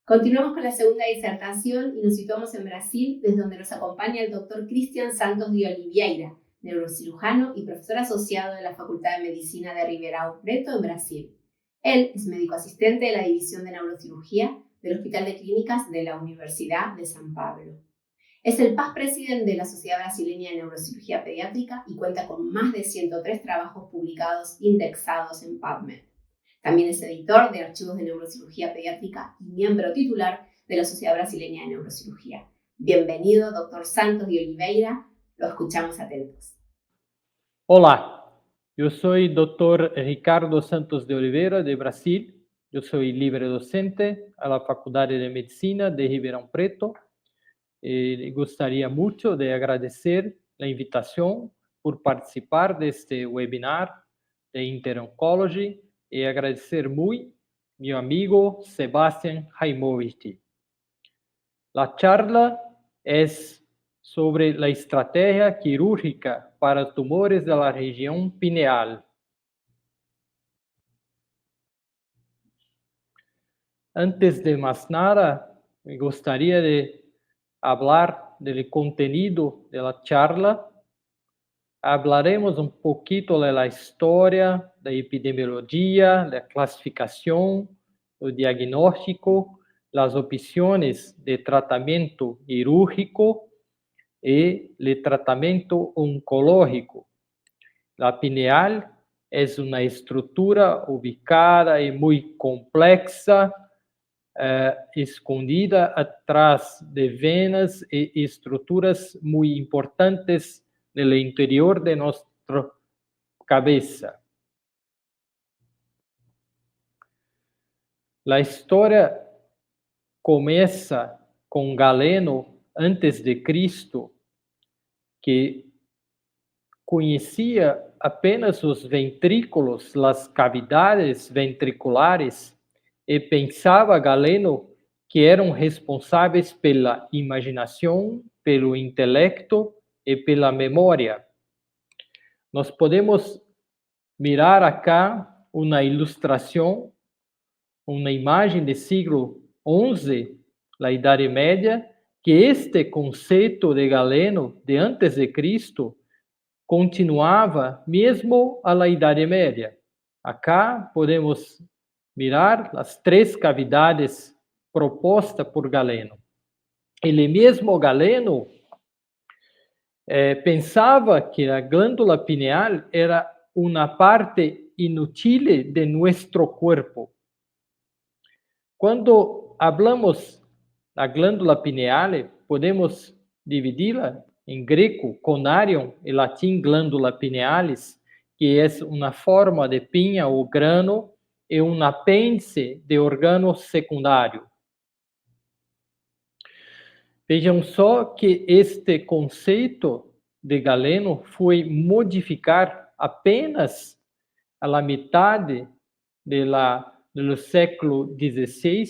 Continuamos con la segunda disertación y nos situamos en Brasil, desde donde nos acompaña el doctor Cristian Santos de Oliveira, neurocirujano y profesor asociado de la Facultad de Medicina de Ribeirão Preto en Brasil. Él es médico asistente de la División de Neurocirugía, del Hospital de Clínicas de la Universidad de San Pablo. Es el past president de la Sociedad Brasileña de Neurocirugía Pediátrica y cuenta con más de 103 trabajos publicados indexados en PubMed. También es editor de archivos de neurocirugía pediátrica y miembro titular de la Sociedad Brasileña de Neurocirugía. Bienvenido, doctor Santos de Oliveira. Lo escuchamos atentos. Olá, eu sou Dr. Ricardo Santos de Oliveira, de Brasil. Eu sou livre docente à Faculdade de Medicina de Ribeirão Preto. E gostaria muito de agradecer a invitação por participar deste webinar de Inter-Oncology e agradecer muito meu amigo Sebastian Haimovitch. A charla é sobre a estratégia quirúrgica para tumores da região pineal. Antes de mais nada, gostaria de falar do contenido da charla. Hablaremos um pouquinho da história, da epidemiologia, da classificação, do diagnóstico, as opções de tratamento cirúrgico e de tratamento oncológico. A pineal é uma estrutura ubicada e muito complexa, escondida atrás de venas e estruturas muito importantes no interior de nossa cabeça. A história começa com Galeno antes de Cristo, que conhecia apenas os ventrículos, as cavidades ventriculares, e pensava Galeno que eram responsáveis pela imaginação, pelo intelecto e pela memória. Nós podemos mirar acá uma ilustração, uma imagem do século XI, da Idade Média, que este conceito de Galeno, de antes de Cristo, continuava mesmo à Idade Média. Acá podemos mirar as 3 cavidades propostas por Galeno. Ele mesmo, Galeno, pensava que a glândula pineal era uma parte inútil de nosso corpo. Quando falamos da glândula pineal, podemos dividi-la em grego, conarium, e latim, glândula pinealis, que é uma forma de pinha ou grano e um apêndice de órgão secundário. Vejam só que este conceito de Galeno foi modificar apenas a metade do século XVI,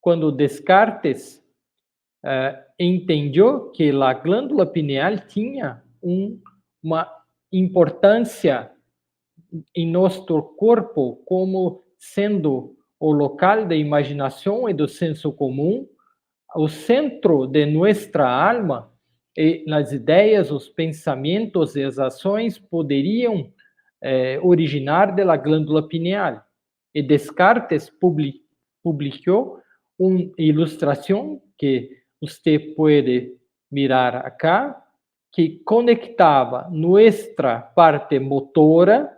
quando Descartes entendeu que a glândula pineal tinha uma importância em nosso corpo como sendo o local da imaginação e do senso comum, o centro de nossa alma, e as ideias, os pensamentos e as ações poderiam originar da glândula pineal. E Descartes publicou uma ilustração que você pode mirar acá, que conectava nossa parte motora,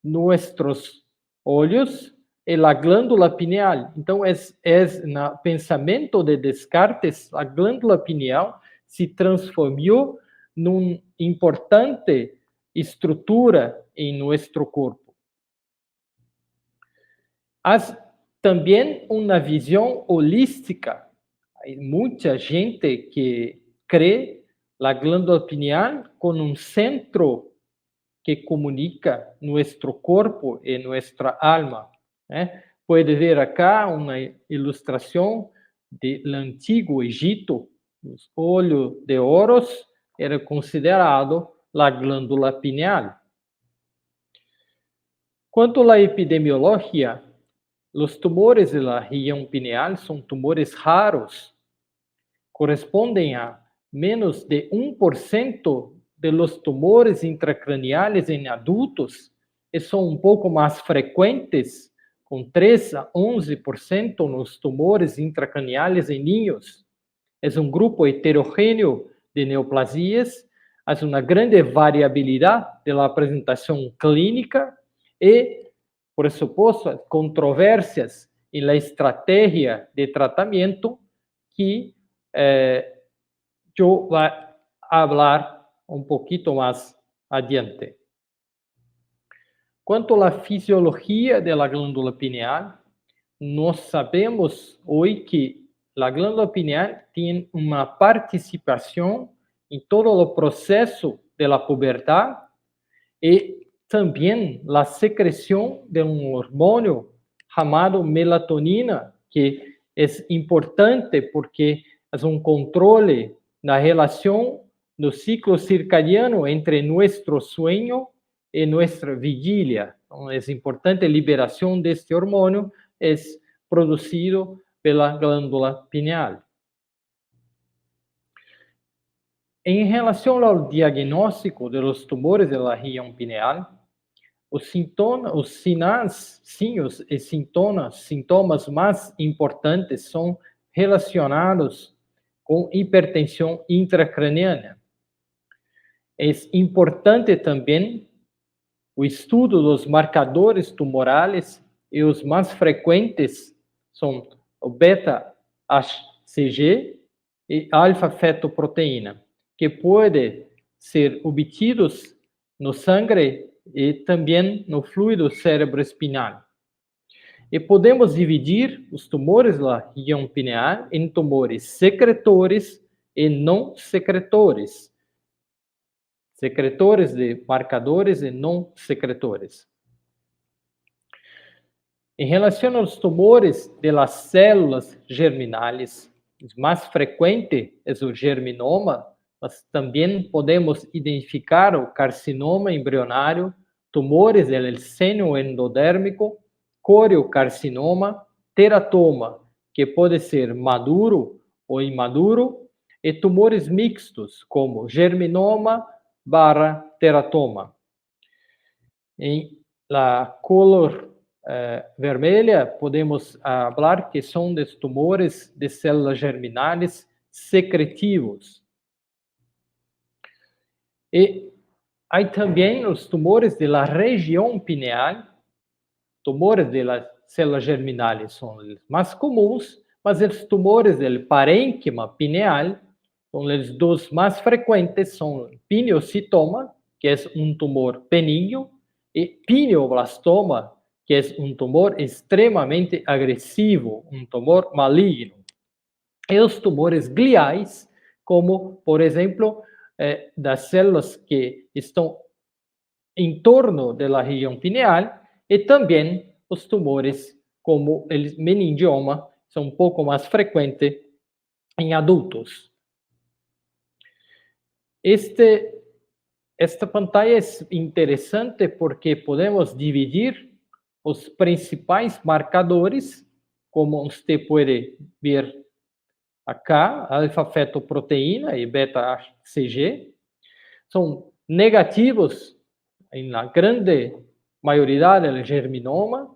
nossos olhos e a glândula pineal. Então, no pensamento de Descartes, a glândula pineal se transformou numa importante estrutura em nosso corpo. Há também uma visão holística. Há muita gente que crê a glândula pineal como um centro que comunica nosso corpo e nossa alma. Pode ver acá uma ilustração do antigo Egito. Os olhos de Horus era considerado a glândula pineal. Quanto à epidemiologia, os tumores da região pineal são tumores raros, correspondem a menos de 1% de los tumores intracraniales em adultos, e são um pouco mais frequentes, com 3 a 11% nos tumores intracraniales em niños. É um grupo heterogêneo de neoplasias, há uma grande variabilidade da apresentação clínica e, por suposto, controvérsias na estratégia de tratamento que eu vou falar pouquinho mais adiante. Quanto à fisiologia da glândula pineal, nós sabemos hoje que a glândula pineal tem uma participação em todo o processo da puberdade e também a secreção de hormônio chamado melatonina, que é importante porque é controle na relação do ciclo circadiano entre nosso sonho e nossa vigília. Então, é importante a liberação deste hormônio, é produzido pela glândula pineal. Em relação ao diagnóstico dos tumores da região pineal, os sinais e sintomas mais importantes são relacionados com hipertensão intracraniana. É importante também o estudo dos marcadores tumorais e os mais frequentes são o beta-HCG e alfa-fetoproteína, que podem ser obtidos no sangue e também no fluido cerebroespinal. E podemos dividir os tumores da região pineal em tumores secretores e não secretores. Secretores de marcadores e não secretores. Em relação aos tumores das células germinais, o mais frequente é o germinoma, mas também podemos identificar o carcinoma embrionário, tumores do seno endodérmico, coriocarcinoma, teratoma, que pode ser maduro ou imaduro, e tumores mixtos, como germinoma /teratoma. Em la cor vermelha, podemos falar que são dos tumores de células germinais secretivos. E há também os tumores da região pineal. Tumores das células germinais são os mais comuns, mas os tumores do parênquima pineal, os dois mais frequentes são pineocitoma, que é tumor benigno, e pineoblastoma, que é tumor extremamente agressivo, tumor maligno. E os tumores gliais, como, por exemplo, das células que estão em torno da região pineal, e também os tumores como o meningioma, são pouco mais frequentes em adultos. Esta pantalla é interessante porque podemos dividir os principais marcadores, como você pode ver acá, alfa-fetoproteína e beta-HCG, são negativos na grande maioria do germinoma,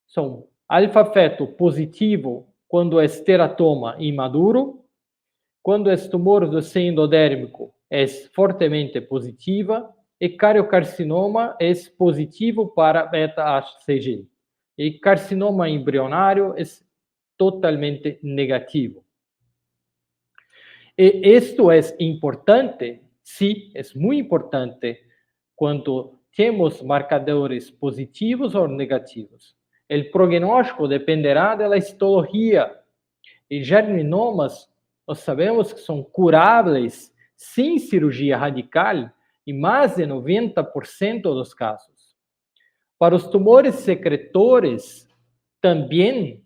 são alfa-feto positivo quando é teratoma imaduro, quando é tumor do seno endodérmico é fortemente positiva, e cariocarcinoma é positivo para beta-HCG. E carcinoma embrionário é totalmente negativo. E isto é importante, sim, é muito importante, quando temos marcadores positivos ou negativos. O prognóstico dependerá da histologia. E germinomas, nós sabemos que são curáveis sem cirurgia radical em mais de 90% dos casos. Para os tumores secretores, também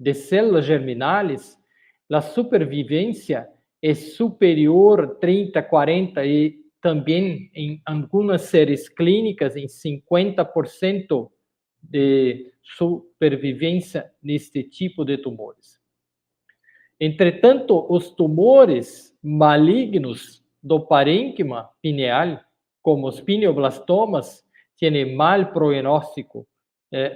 de células germinais, a supervivência é superior a 30, 40 e também em algumas séries clínicas em 50% de supervivência neste tipo de tumores. Entretanto, os tumores malignos do parênquima pineal, como os pineoblastomas, têm mau prognóstico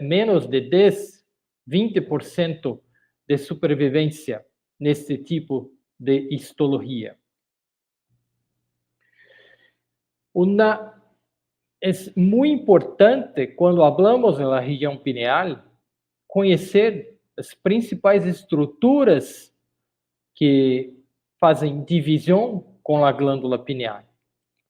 menos de 10, 20% de sobrevivência neste tipo de histologia. É muito importante, quando falamos da região pineal, conhecer as principais estruturas que fazem divisão com a glândula pineal.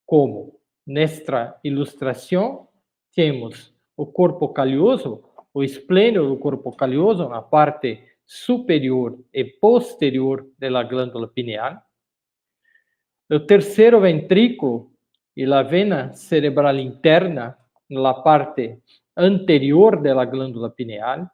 Como nesta ilustração, temos o corpo calhoso, o esplênio do corpo calhoso na parte superior e posterior da glândula pineal. O terceiro ventrículo e a vena cerebral interna na parte anterior da glândula pineal.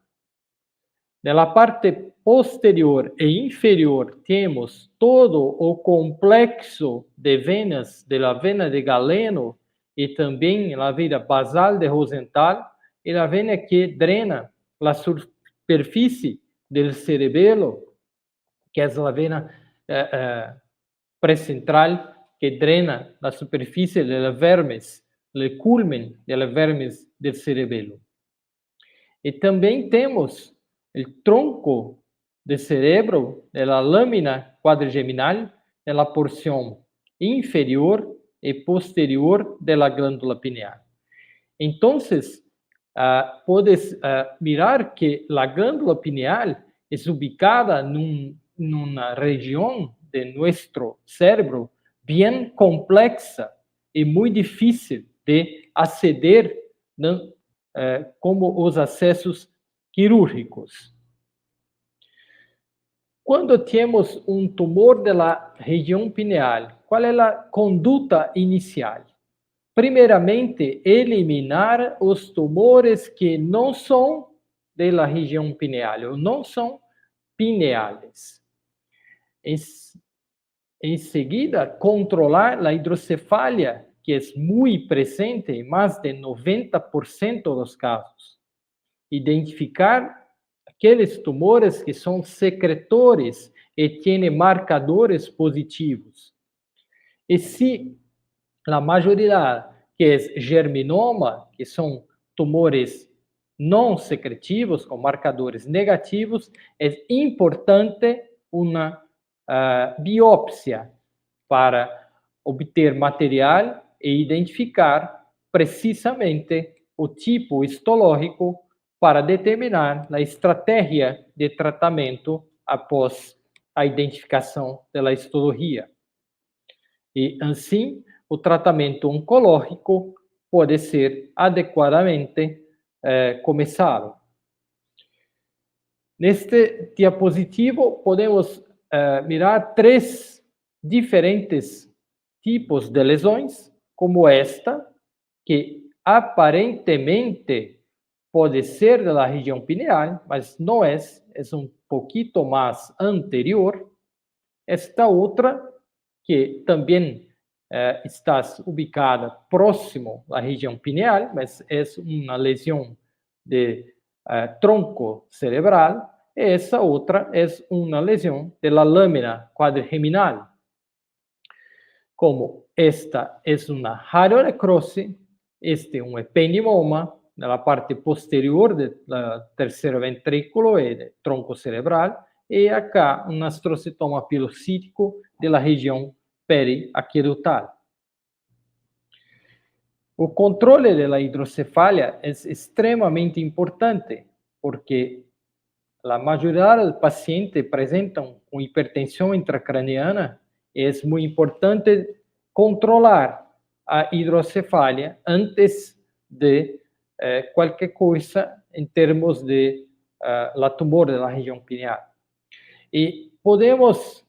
Na parte posterior e inferior, temos todo o complexo de venas da vena de Galeno e também a vena basal de Rosenthal e a vena que drena a superfície do cerebelo, que é a vena precentral que drena a superfície do vermes, o culmen do vermes do cerebelo. E também temos o tronco do cérebro, da lâmina quadrigeminal, na porção inferior e posterior da glândula pineal. Então, podes mirar que a glândula pineal é ubicada numa região de nosso cérebro bem complexa e muito difícil de aceder, como os acessos quirúrgicos. Quando temos tumor da região pineal, qual é a conduta inicial? Primeiramente, eliminar os tumores que não são da região pineal, ou não são pineales. Em seguida, controlar a hidrocefalia, que é muito presente em mais de 90% dos casos. Identificar aqueles tumores que são secretores e têm marcadores positivos. E se a maioria que é germinoma, que são tumores não secretivos, com marcadores negativos, é importante uma biópsia para obter material e identificar precisamente o tipo histológico para determinar a estratégia de tratamento após a identificação da histologia. E, assim, o tratamento oncológico pode ser adequadamente começado. Neste diapositivo, podemos mirar 3 diferentes tipos de lesões, como esta, que aparentemente pode ser da região pineal, mas não é um pouquinho mais anterior. Esta outra, que também está ubicada próximo à região pineal, mas é uma lesão de tronco cerebral, e essa outra é uma lesão da lâmina quadrigeminal. Como esta é uma radionecrose, este é um ependimoma na parte posterior do terceiro ventrículo e do tronco cerebral, e acá um astrocitoma pilocítico da região periaquedutal. O controle da hidrocefalia é extremamente importante, porque a maioria dos pacientes apresentam com hipertensão intracraniana e é muito importante controlar a hidrocefalia antes de qualquer coisa em termos de la tumor da região pineal. E podemos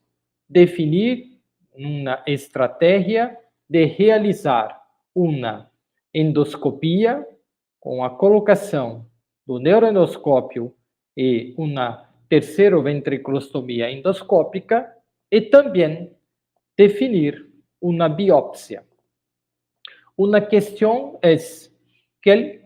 definir uma estratégia de realizar uma endoscopia com a colocação do neuroendoscópio e uma terceira ventriculostomia endoscópica e também definir uma biópsia. Uma questão é que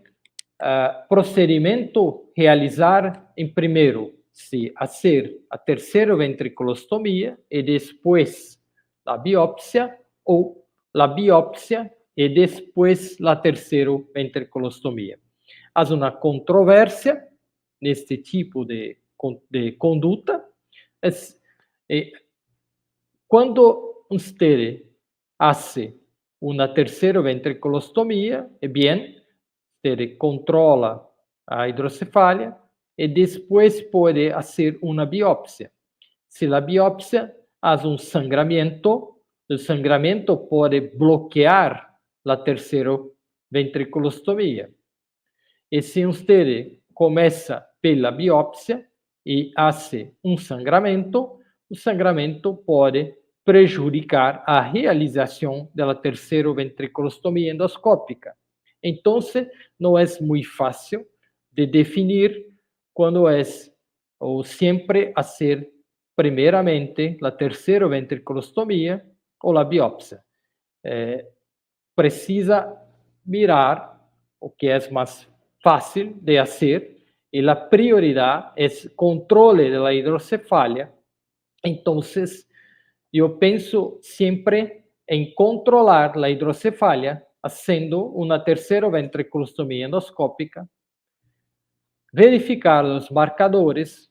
procedimento realizar em primeiro, se fazer a terceira ventriculostomia e depois a biópsia, ou a biópsia e depois a terceira ventriculostomia. há uma controvérsia neste tipo de conduta. Quando você faz uma terceira ventriculostomia, você controla a hidrocefalia e depois pode fazer uma biópsia. Se a biópsia há um sangramento, o sangramento pode bloquear a terceira ventriculostomia. E se você começa pela biópsia e faz um sangramento, o sangramento pode prejudicar a realização da terceira ventriculostomia endoscópica. Então, não é muito fácil de definir quando é ou sempre fazer primeiramente a terceira ventriculostomia ou a biópsia. Precisa mirar o que é mais fácil de fazer e a prioridade é controle da hidrocefalia. Então, eu penso sempre em controlar a hidrocefalia fazendo uma terceira ventriculostomia endoscópica, verificar os marcadores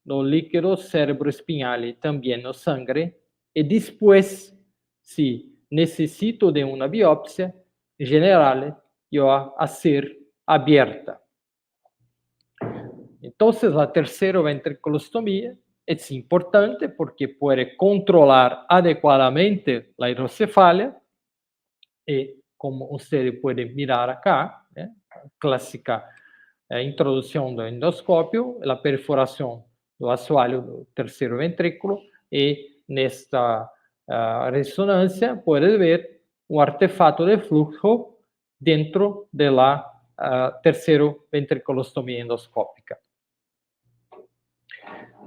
no líquido cerebroespinhal e também no sangue, e depois, se necessito de uma biópsia, em geral, eu a ser aberta. Então, a terceira ventriculostomia é importante porque pode controlar adequadamente a hidrocefalia e, como você pode mirar acá, clássica introdução do endoscópio, a perfuração do assoalho do terceiro ventrículo e nesta ressonância pode ver um artefato de fluxo dentro da terceira ventriculostomia endoscópica.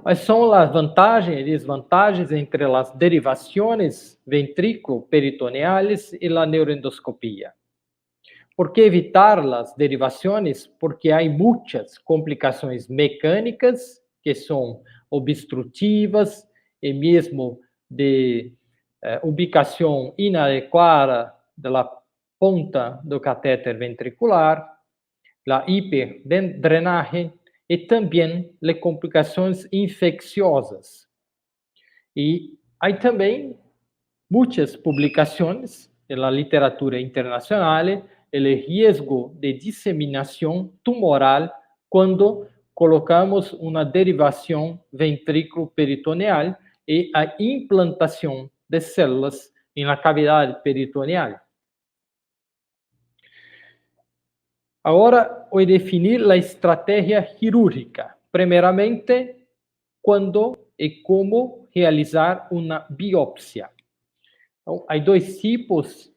Quais são as vantagens e desvantagens entre as derivações ventrículo-peritoneais e a neuroendoscopia? Por que evitar as derivações? Porque há muitas complicações mecânicas que são obstrutivas e mesmo de ubicação inadequada da ponta do catéter ventricular, a hiperdrenagem e também as complicações infecciosas. E há também muitas publicações na literatura internacional o risco de disseminação tumoral quando colocamos uma derivação ventrículo-peritoneal e a implantação de células na cavidade peritoneal. Agora, vou definir a estratégia cirúrgica. Primeiramente, quando e como realizar uma biópsia. Então, há dois tipos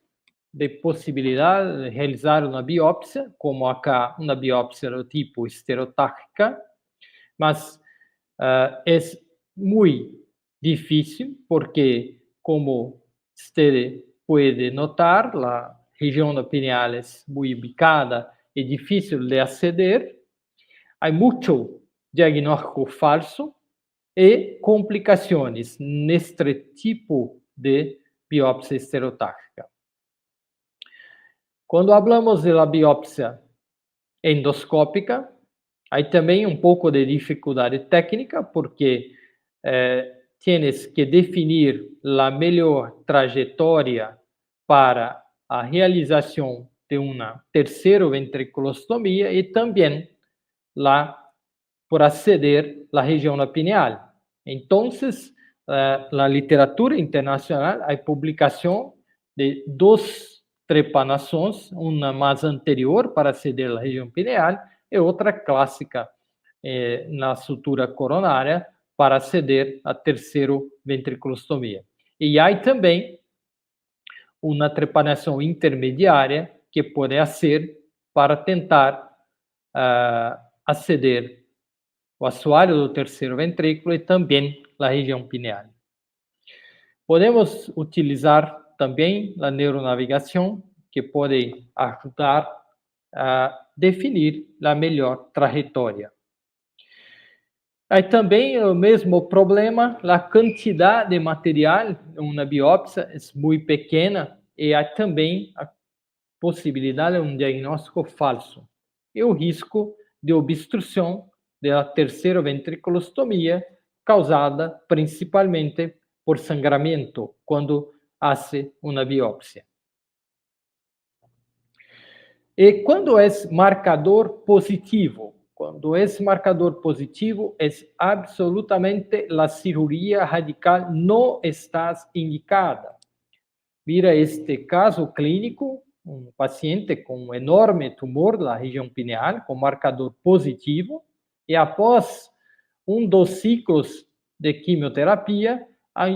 de possibilidade de realizar uma biópsia, como acá uma biópsia do tipo estereotáxica, mas é muito difícil porque, como você pode notar, a região da pineal é muito ubicada e difícil de aceder. Há muito diagnóstico falso e complicações neste tipo de biópsia estereotáxica. Quando falamos da biópsia endoscópica, há também um pouco de dificuldade técnica, porque tienes que definir a melhor trajetória para a realização de uma terceira ventriculostomia e também por aceder à região da pineal. Então, na literatura internacional, há publicação de duas trepanações, uma mais anterior para aceder à região pineal e outra clássica na sutura coronária para aceder à terceira ventriculostomia. E há também uma trepanação intermediária que pode ser para tentar aceder ao assoalho do terceiro ventrículo e também a região pineal. Podemos utilizar também a neuronavegação, que pode ajudar a definir a melhor trajetória. Há também o mesmo problema, a quantidade de material em uma biópsia é muito pequena e há também a possibilidade de um diagnóstico falso. e o risco de obstrução da terceira ventriculostomia, causada principalmente por sangramento, quando hace uma biópsia. E quando é marcador positivo? Quando é marcador positivo, é absolutamente a cirurgia radical não está indicada. Mira este caso clínico, um paciente com um enorme tumor na região pineal, com marcador positivo, e após dos ciclos de quimioterapia, há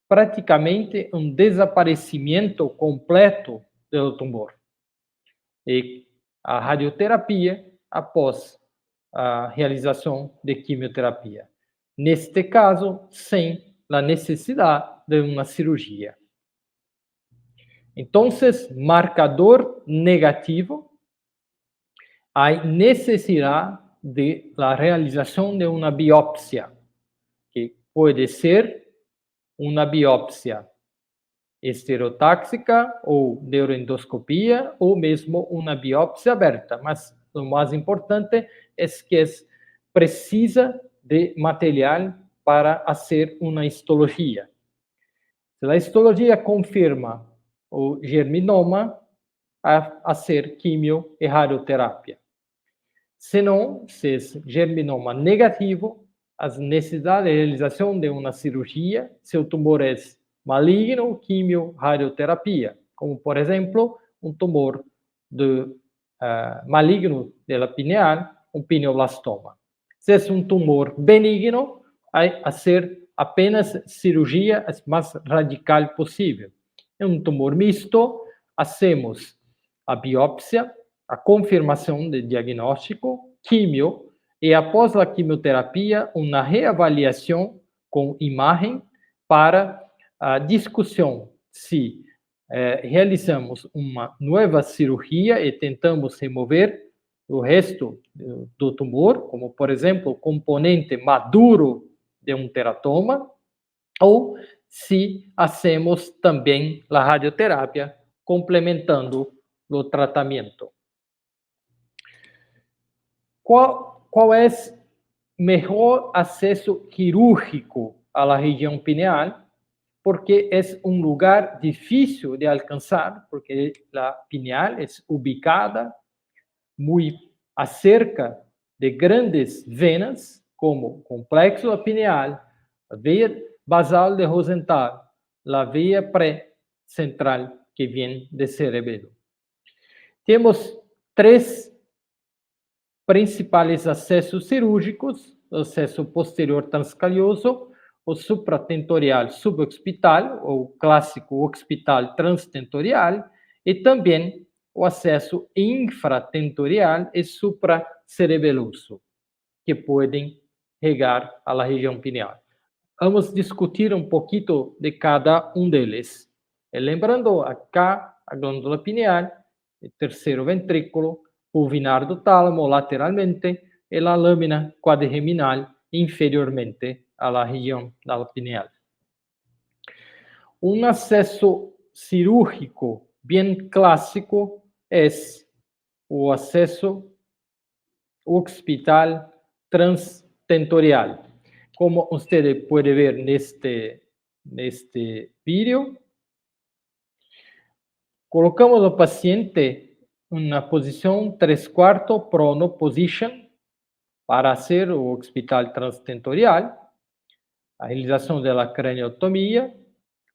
praticamente um desaparecimento completo do tumor. E a radioterapia após a realização de quimioterapia. Neste caso, sem a necessidade de uma cirurgia. Então, marcador negativo, há necessidade de la realização de uma biópsia, que pode ser uma biópsia estereotáxica ou neuroendoscopia ou mesmo uma biópsia aberta, mas o mais importante é que precisa de material para fazer uma histologia. Se a histologia confirma o germinoma, a fazer quimio e radioterapia. Se não, se é germinoma negativo, a necessidade de realização de uma cirurgia, se o tumor é maligno, quimio, radioterapia, como por exemplo, um tumor maligno da pineal, um pineoblastoma. Se é um tumor benigno, a ser apenas cirurgia mais radical possível. É um tumor misto, hacemos a biópsia, a confirmação de diagnóstico, quimio, e após a quimioterapia, uma reavaliação com imagem para a discussão se realizamos uma nova cirurgia e tentamos remover o resto do tumor, como, por exemplo, o componente maduro de um teratoma, ou se hacemos também a radioterapia, complementando o tratamento. Qual é o melhor acesso quirúrgico à região pineal? Porque é um lugar difícil de alcançar, porque a pineal é ubicada muito acerca de grandes venas, como o complexo pineal, a veia basal de Rosenthal, a veia pré-central que vem do cerebelo. Temos 3 principais acessos cirúrgicos: o acesso posterior transcalhoso, o supratentorial suboccipital, ou clássico occipital transtentorial, e também o acesso infratentorial e supracerebeloso, que podem regar a região pineal. Vamos discutir um pouquinho de cada deles. Lembrando, acá, a glândula pineal, o terceiro ventrículo, pulvinar do tálamo lateralmente, e a lâmina quadrigeminal inferiormente à região da pineal. Um acesso cirúrgico bem clássico é o acesso occipital transtentorial. Como você pode ver neste vídeo, colocamos o paciente na posição 3/4 prono position para fazer o occipital transtentorial, a realização da craniotomia,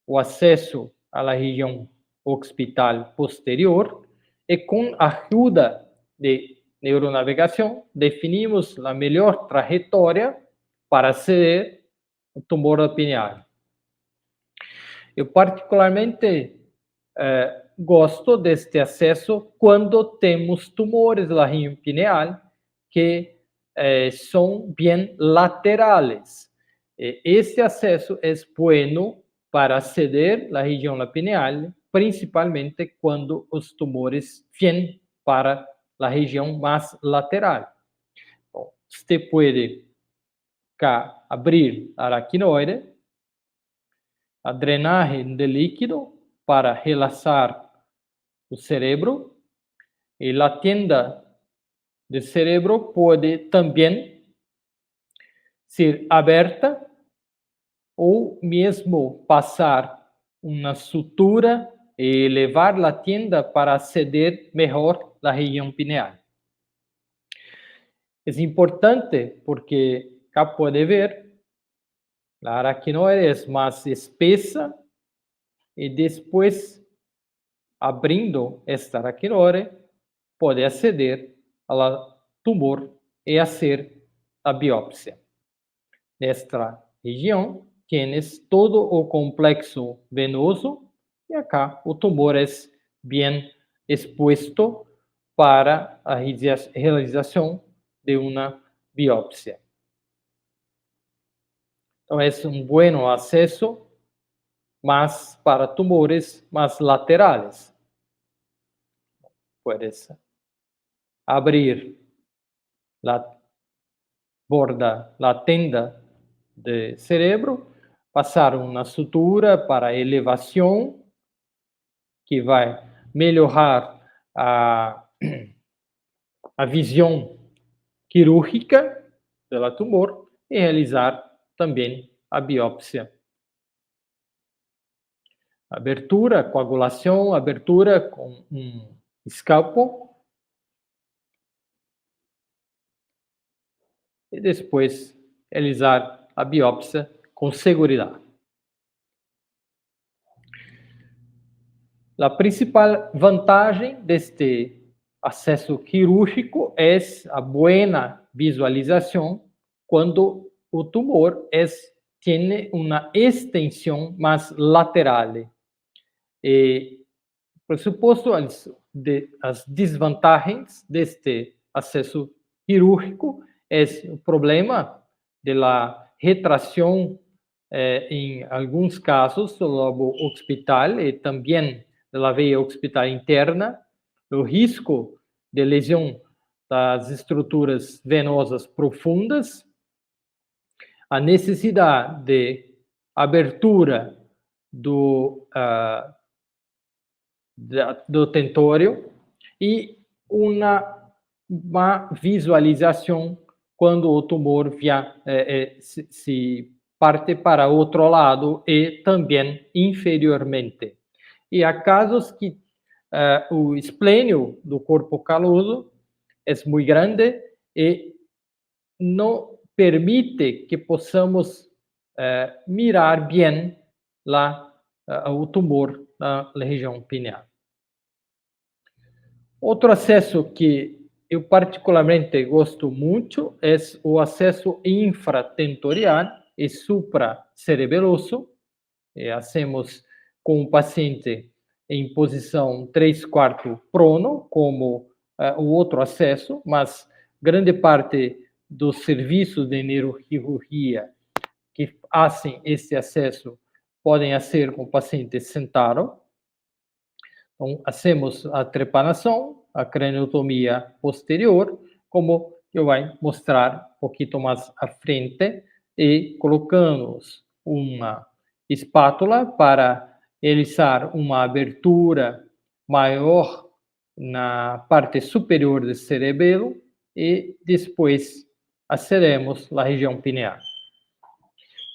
o acesso à região occipital posterior, e com a ajuda de neuronavegação, definimos a melhor trajetória para aceder ao tumor pineal. Eu particularmente gosto deste acesso quando temos tumores da região pineal que são bem laterais. Este acesso é bueno para aceder à região pineal, principalmente quando os tumores vêm para a região mais lateral. Bom, você pode abrir a aracnoide, a drenagem de líquido para relaxar o cérebro, e a tenda del cerebro puede también ser abierta o mesmo pasar una sutura y elevar la tienda para acceder mejor la región pineal. Es importante porque acá puede ver la araquinoide es más espesa y después abriendo esta araquinoide puede acceder al tumor y hacer la biopsia. Nesta região tienes todo o complexo venoso e acá o tumor é bem exposto para a realização de uma biopsia. Então, é bom acesso, mas para tumores mais laterais. Puedes abrir la borda, la tenda de cerebro, passar uma sutura para elevação, que vai melhorar a visão quirúrgica do tumor e realizar também a biópsia. Abertura, coagulação, abertura com um escalpo. E depois realizar a biópsia com segurança. A principal vantagem deste acesso quirúrgico é a boa visualização quando o tumor tem uma extensão mais lateral. E, por suposto, as desvantagens deste acesso quirúrgico é o problema da retração em alguns casos do lobo occipital e também da veia occipital interna, o risco de lesão das estruturas venosas profundas, a necessidade de abertura do tentório e uma má visualização quando o tumor se parte para outro lado e também inferiormente. E há casos que o esplênio do corpo caloso é muito grande e não permite que possamos mirar bem o tumor na região pineal. Outro acesso que eu particularmente gosto muito é o acesso infratentorial e supracerebeloso. Hacemos com o paciente em posição 3/4 prono, como o outro acesso, mas grande parte dos serviços de neurocirurgia que fazem este acesso podem ser com o paciente sentado. Então, hacemos a trepanação, a craniotomia posterior, como eu vou mostrar um pouquinho mais à frente, e colocamos uma espátula para realizar uma abertura maior na parte superior do cerebelo e depois acessamos a região pineal.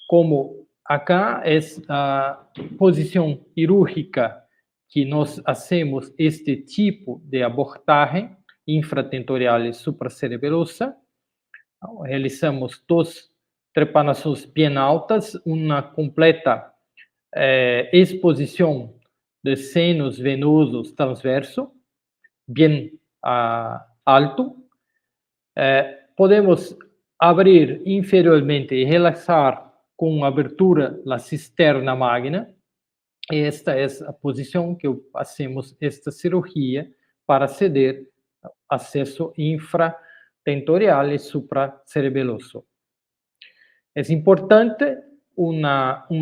Como acá é a posição cirúrgica que nós hacemos este tipo de abordagem infratentorial e supracerebelosa, realizamos 2 trepanações bem altas, uma completa exposição de senos venosos transverso, bem alto. Podemos abrir inferiormente e relaxar com abertura da cisterna magna. Esta é a posição que fazemos esta cirurgia para ceder acesso infratentorial e supracerebeloso. É importante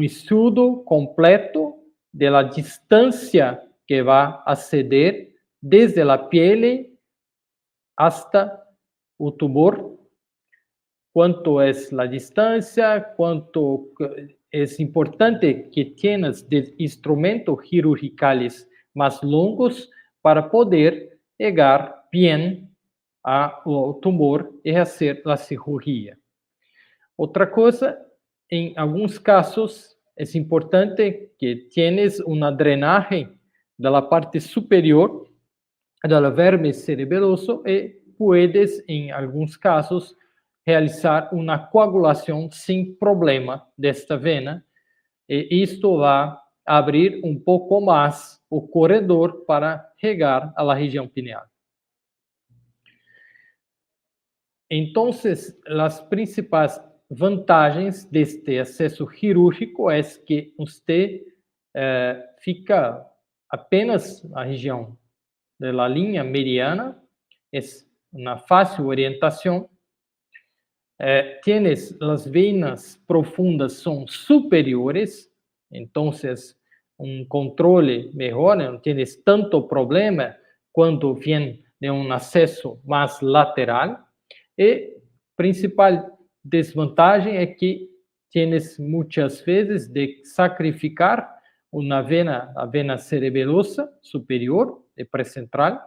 estudo completo da distância que vai acceder desde a pele hasta o tumor, quanto é a distância, quanto é importante que tenhas de instrumentos cirurgicais mais longos para poder chegar bem ao tumor e fazer a cirurgia. Outra coisa, em alguns casos, é importante que tienes uma drenagem da parte superior do verme cerebeloso e puedes, em alguns casos, realizar uma coagulação sem problema desta vena, e isto vai abrir um pouco mais o corredor para chegar à região pineal. Então, as principais vantagens deste acesso cirúrgico é que você fica apenas na região da linha mediana, é uma fácil orientação. Tienes as venas profundas são superiores, então controle melhor, não tienes tanto problema quando vem de acesso mais lateral. E principal desvantagem é que tienes muitas vezes de sacrificar a vena cerebelosa superior e pré-central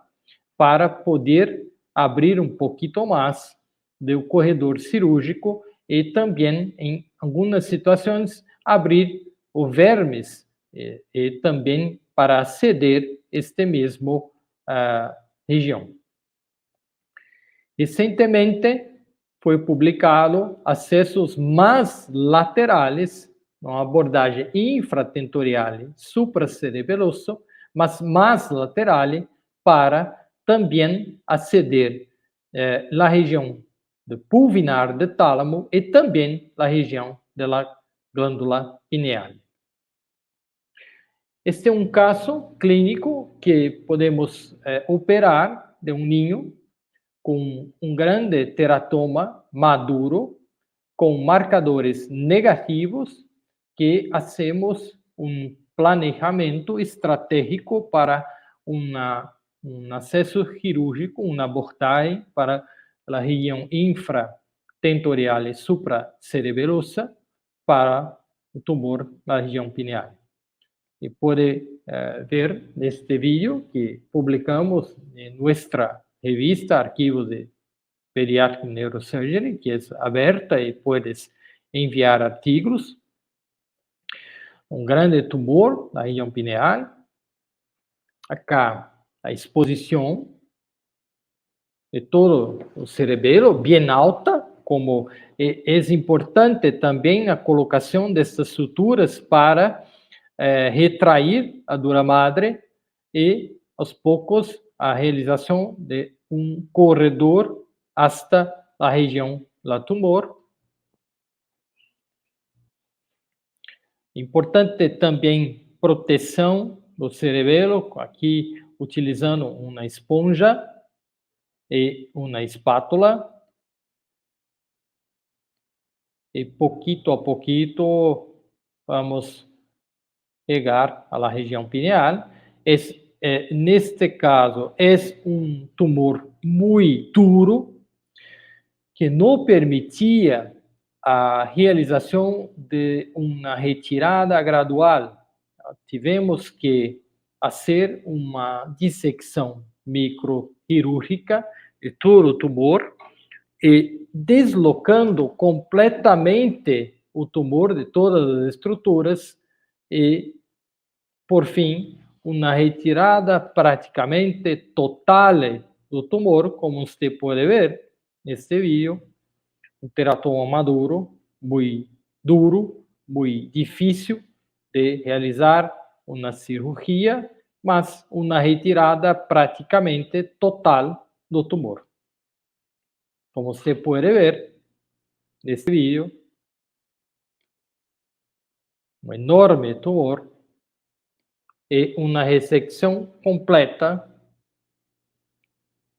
para poder abrir um pouquinho mais do corredor cirúrgico e também, em algumas situações, abrir o vermes e também para aceder este mesmo região. Recentemente foi publicado acessos mais laterais, uma abordagem infratentorial supracerebeloso, mas mais lateral para também aceder na região do pulvinar do tálamo e também na região da glândula pineal. Este é um caso clínico que podemos operar de um ninho com um grande teratoma maduro, com marcadores negativos, que hacemos um planejamento estratégico para um acesso cirúrgico, uma abordagem para a região infratentorial e supracerebelosa para o tumor na região pineal. E pode ver neste vídeo que publicamos em nossa revista Arquivos de Pediatric Neurosurgery, que é aberta e puedes enviar artigos. Um grande tumor na região pineal. Acá a exposição de todo o cerebelo, bem alta, como é importante também a colocação destas suturas para retrair a dura madre e, aos poucos, a realização de um corredor hasta a região do tumor. Importante também proteção do cerebelo, aqui utilizando uma esponja e uma espátula. E pouquinho a pouquinho vamos chegar à região pineal. Neste caso, é um tumor muito duro que não permitia a realização de uma retirada gradual. Tivemos que fazer uma dissecção microcirúrgica de todo o tumor e deslocando completamente o tumor de todas as estruturas e, por fim, uma retirada praticamente total do tumor, como você pode ver neste vídeo, um teratoma maduro, muito duro, muito difícil de realizar uma cirurgia, mas uma retirada praticamente total do tumor. Como você pode ver neste vídeo, um enorme tumor e uma ressecção completa,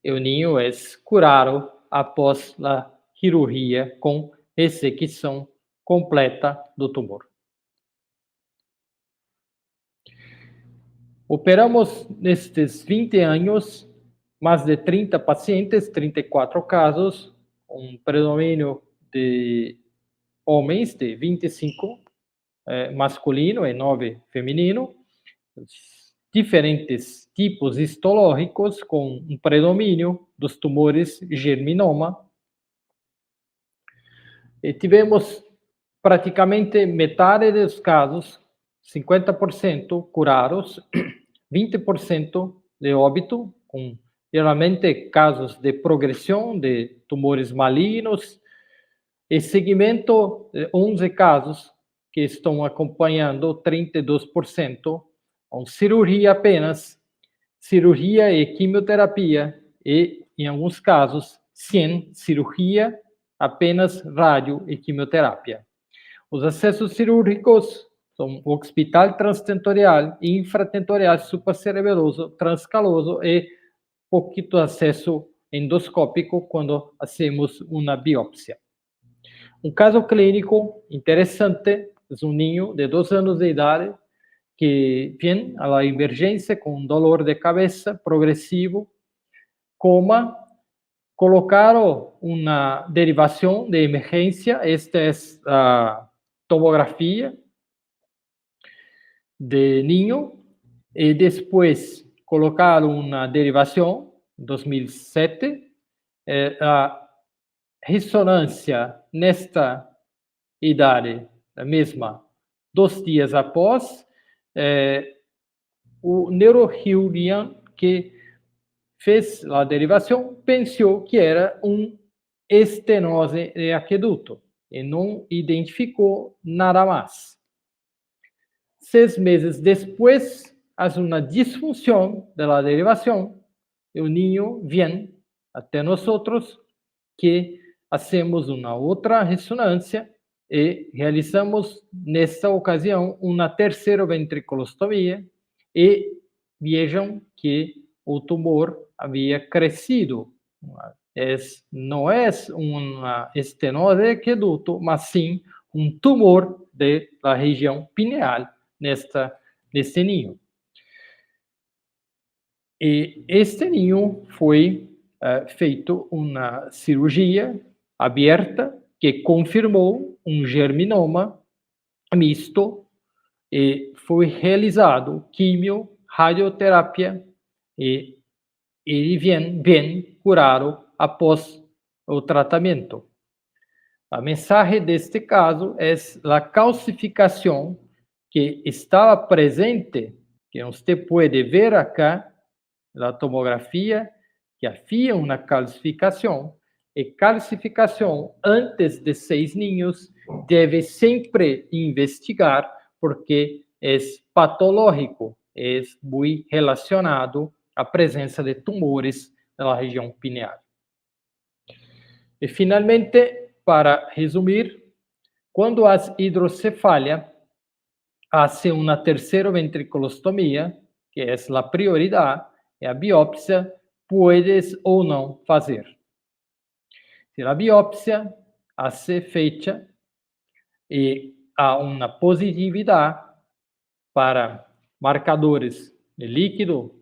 e o ninho é curado após a cirurgia com ressecção completa do tumor. Operamos nestes 20 anos mais de 30 pacientes, 34 casos, um predomínio de homens, de 25 masculino e 9 feminino. diferentes tipos histológicos com um predomínio dos tumores germinoma. E tivemos praticamente metade dos casos, 50% curados, 20% de óbito, com geralmente casos de progressão de tumores malignos, e seguimento de 11 casos que estão acompanhando 32%, com cirurgia apenas, cirurgia e quimioterapia, e, em alguns casos, 100 cirurgia, apenas rádio e quimioterapia. Os acessos cirúrgicos são o hospital transtentorial, infratentorial, supracerebeloso, transcaloso e pouquito acesso endoscópico quando hacemos uma biópsia. Um caso clínico interessante é um ninho de 2 anos de idade que vem à emergência com dolor de cabeça progressivo, coma, colocaram uma derivação de emergência, esta é a tomografia de ninho, e depois colocaram uma derivação, em 2007, a ressonância nesta idade, a mesma, 2 dias após, o neurocirurgião que fez a derivação pensou que era estenose de aqueduto e não identificou nada mais. 6 meses depois, há uma disfunção da derivação e o ninho vem até nós que hacemos uma outra ressonância e realizamos, nesta ocasião, uma terceira ventriculostomia e vejam que o tumor havia crescido. Não é uma estenose de aqueduto, mas sim um tumor da região pineal neste ninho. E este ninho foi feito uma cirurgia aberta que confirmou um germinoma misto e foi realizado quimio, radioterapia e ele vem curado após o tratamento. A mensagem deste caso é a calcificação que estava presente, que você pode ver acá na tomografia, que havia uma calcificação, e calcificação antes de 6 ninhos deve sempre investigar, porque é patológico, é muito relacionado à presença de tumores na região pineal. E, finalmente, para resumir, quando há hidrocefalia, hace uma terceira ventriculostomia, que é a prioridade, e a biópsia puedes ou não fazer. Se a biópsia hace feita e há uma positividade para marcadores de líquido,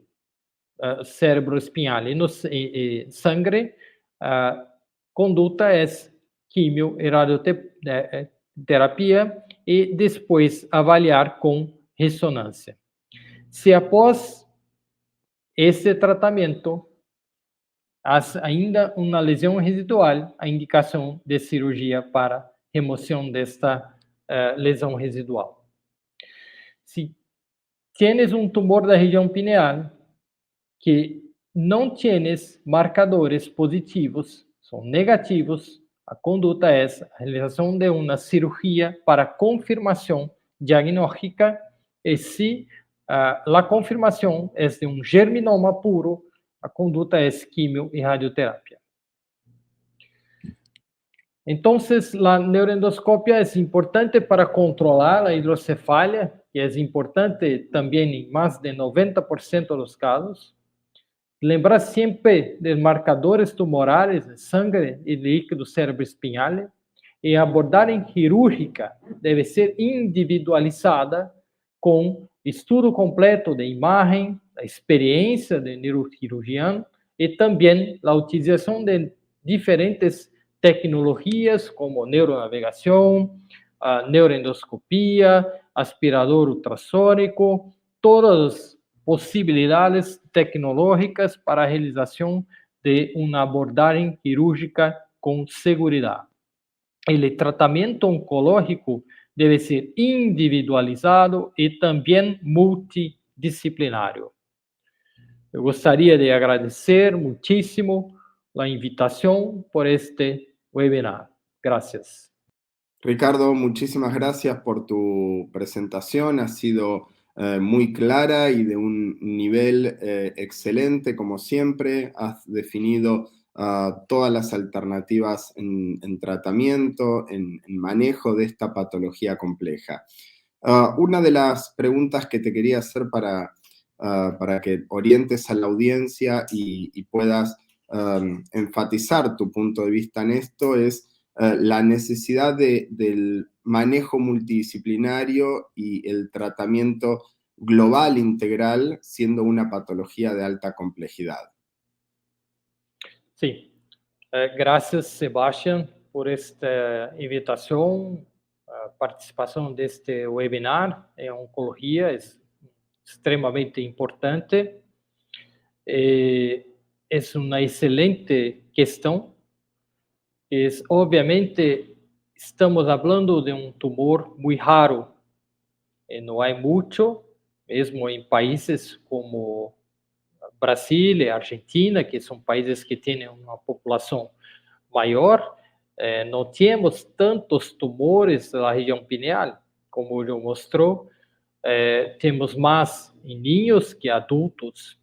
cerebroespinhal e sangue, a conduta é quimio e radioterapia e depois avaliar com ressonância. Se após esse tratamento há ainda uma lesão residual, a indicação de cirurgia para remoção desta lesão residual. Se tienes um tumor da região pineal que não tienes marcadores positivos, são negativos, a conduta é a realização de uma cirurgia para confirmação diagnóstica e se a confirmação é de um germinoma puro, a conduta é quimio e radioterapia. Então, a neuroendoscopia é importante para controlar a hidrocefalia, que é importante também em mais de 90% dos casos. Lembrar sempre dos marcadores tumorais de sangue e líquido cerebroespinhal. E a abordagem cirúrgica deve ser individualizada com estudo completo de imagem, a experiência do neurocirurgião e também a utilização de diferentes tecnologias como neuronavegação, neuroendoscopia, aspirador ultrassônico, todas possibilidades tecnológicas para a realização de uma abordagem cirúrgica com segurança. O tratamento oncológico deve ser individualizado e também multidisciplinário. Eu gostaria de agradecer muitíssimo a invitação por este webinar. Gracias. Ricardo, muchísimas gracias por tu presentación. Ha sido muy clara y de un nivel excelente, como siempre. Has definido todas las alternativas en tratamiento, en manejo de esta patología compleja. Una de las preguntas que te quería hacer para que orientes a la audiencia y puedas enfatizar tu punto de vista en esto es la necesidad del manejo multidisciplinario y el tratamiento global integral siendo una patología de alta complejidad. Sí, gracias Sebastián por esta invitación, participación de este webinar en oncología es extremamente importante. Es una excelente cuestión. Obviamente, estamos hablando de um tumor muito raro. Não há muito, mesmo em países como Brasil e Argentina, que são países que têm uma população maior, não temos tantos tumores na região pineal, como ele mostrou. Temos mais em niños que adultos.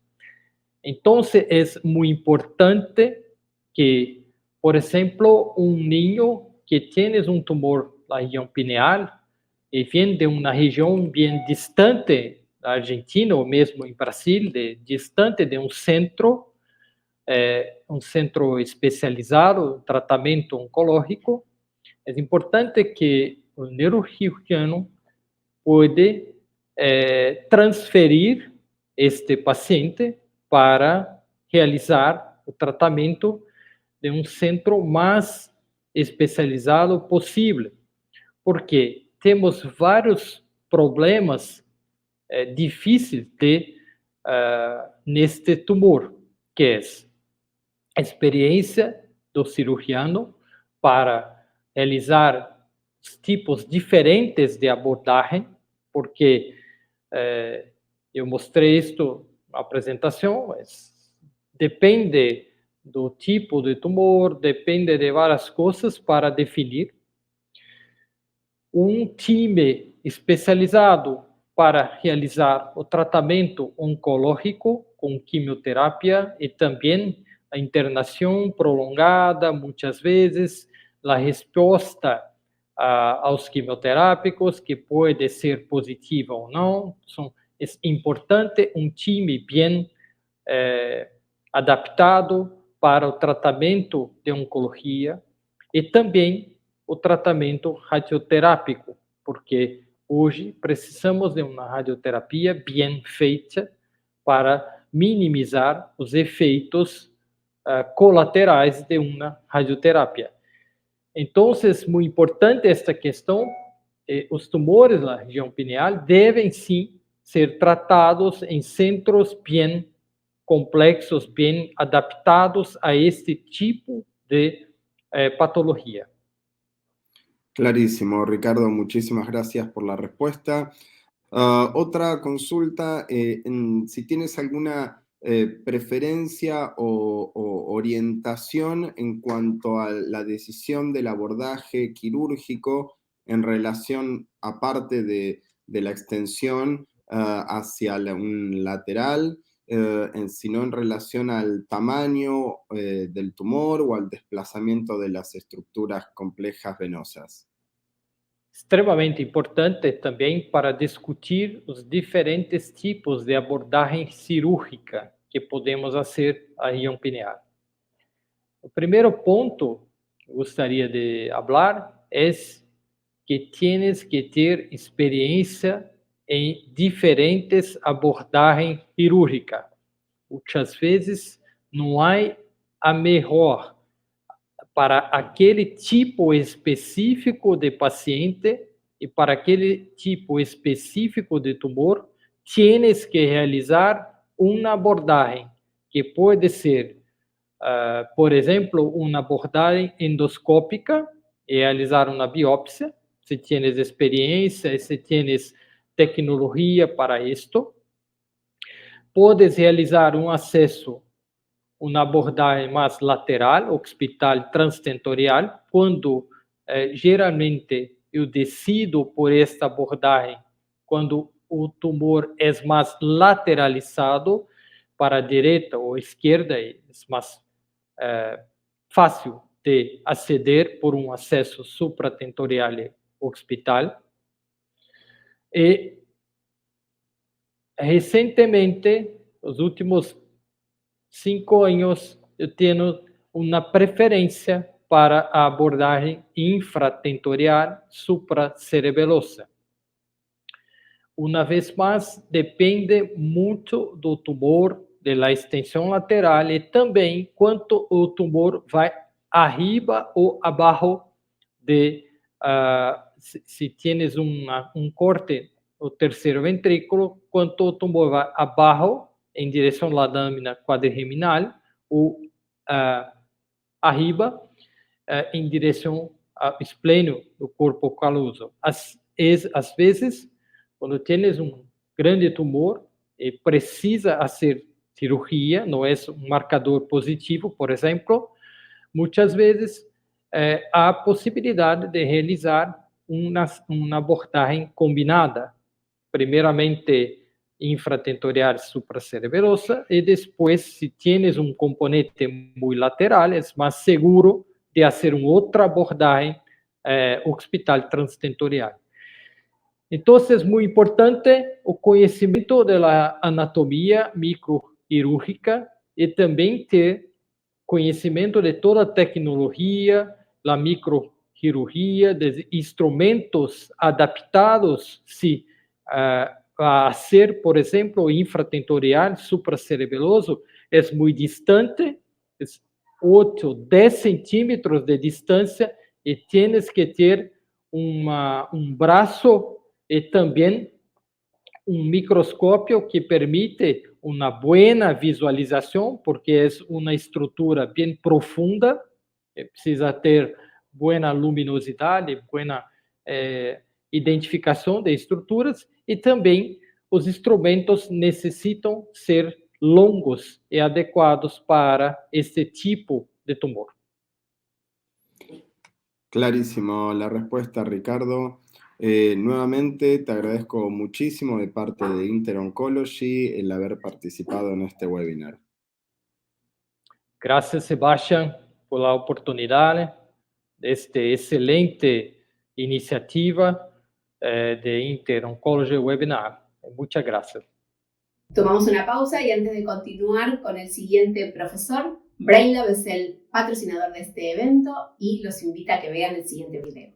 Então, é muito importante que, por exemplo, um niño que tem um tumor na região pineal e vem de uma região bem distante da Argentina, ou mesmo em Brasil, distante de um centro especializado em tratamento oncológico, é importante que o neurocirurgião pode transferir este paciente para realizar o tratamento de um centro mais especializado possível, porque temos vários problemas difíceis neste tumor, que é a experiência do cirurgião para realizar tipos diferentes de abordagem, porque eu mostrei isto na apresentação, mas depende do tipo de tumor, depende de várias coisas para definir. Um time especializado para realizar o tratamento oncológico com quimioterapia e também a internação prolongada, muitas vezes, a resposta aos quimioterápicos, que pode ser positiva ou não. É importante um time bem adaptado para o tratamento de oncologia e também o tratamento radioterápico, porque hoje precisamos de uma radioterapia bem feita para minimizar os efeitos colaterais de uma radioterapia. Então, é muito importante esta questão. Os tumores na região pineal devem, sim, ser tratados em centros bem complexos, bem adaptados a este tipo de patología. Clarísimo, Ricardo, muchísimas gracias por la respuesta. Otra consulta, si tienes alguna preferencia o orientación en cuanto a la decisión del abordaje quirúrgico en relación, aparte de la extensión hacia un lateral, sino en relación al tamaño del tumor o al desplazamiento de las estructuras complejas venosas. Extremamente importante também para discutir os diferentes tipos de abordagem cirúrgica que podemos fazer à região pineal. O primeiro ponto que gostaria de falar é que tienes que ter experiência em diferentes abordagens cirúrgicas. Muitas vezes não há a melhor para aquele tipo específico de paciente e para aquele tipo específico de tumor, tienes que realizar una abordaje que puede ser, por exemplo, uma abordagem endoscópica e realizar uma biópsia, se tienes experiência, se tienes tecnologia para isto. Podes realizar um acesso, uma abordagem mais lateral, occipital transtentorial, quando geralmente eu decido por esta abordagem quando o tumor é mais lateralizado para a direita ou esquerda, é mais fácil de aceder por um acesso supratentorial e occipital. E recentemente, nos últimos 5 anos, eu tenho uma preferência para a abordagem infratentorial supracerebelosa. Uma vez mais, depende muito do tumor, da extensão lateral e também quanto o tumor vai arriba ou abaixo de, se tienes um corte no terceiro ventrículo, quanto o tumor vai abaixo em direção à lâmina quadrigeminal ou arriba em direção ao esplênio do corpo caloso. Às vezes, quando tienes um grande tumor e precisa fazer cirurgia, não é um marcador positivo, por exemplo, muitas vezes há a possibilidade de realizar uma abordagem combinada, primeiramente infratentorial supracerebelosa e depois, se tienes um componente muito lateral, é mais seguro de fazer uma outra abordagem occipital transtentorial. Então, é muito importante o conhecimento da anatomia microcirúrgica e também ter conhecimento de toda a tecnologia, a microcirurgia, de instrumentos adaptados, se a ser, por exemplo, infratentorial supracerebeloso é muito distante, 8, 10 centímetros de distância, e tienes que ter um braço e também um microscópio que permite uma boa visualização, porque é uma estrutura bem profunda, precisa ter boa luminosidade, boa identificação de estruturas, e também os instrumentos necessitam ser longos e adequados para este tipo de tumor. Clarísimo la respuesta, Ricardo. Nuevamente te agradezco muchísimo de parte de Inter-Oncology el haber participado en este webinar. Gracias, Sebastián, por la oportunidad de esta excelente iniciativa de Inter-Oncology Webinar. Muchas gracias. Tomamos una pausa y antes de continuar con el siguiente profesor, Brainlab es el patrocinador de este evento y los invita a que vean el siguiente video.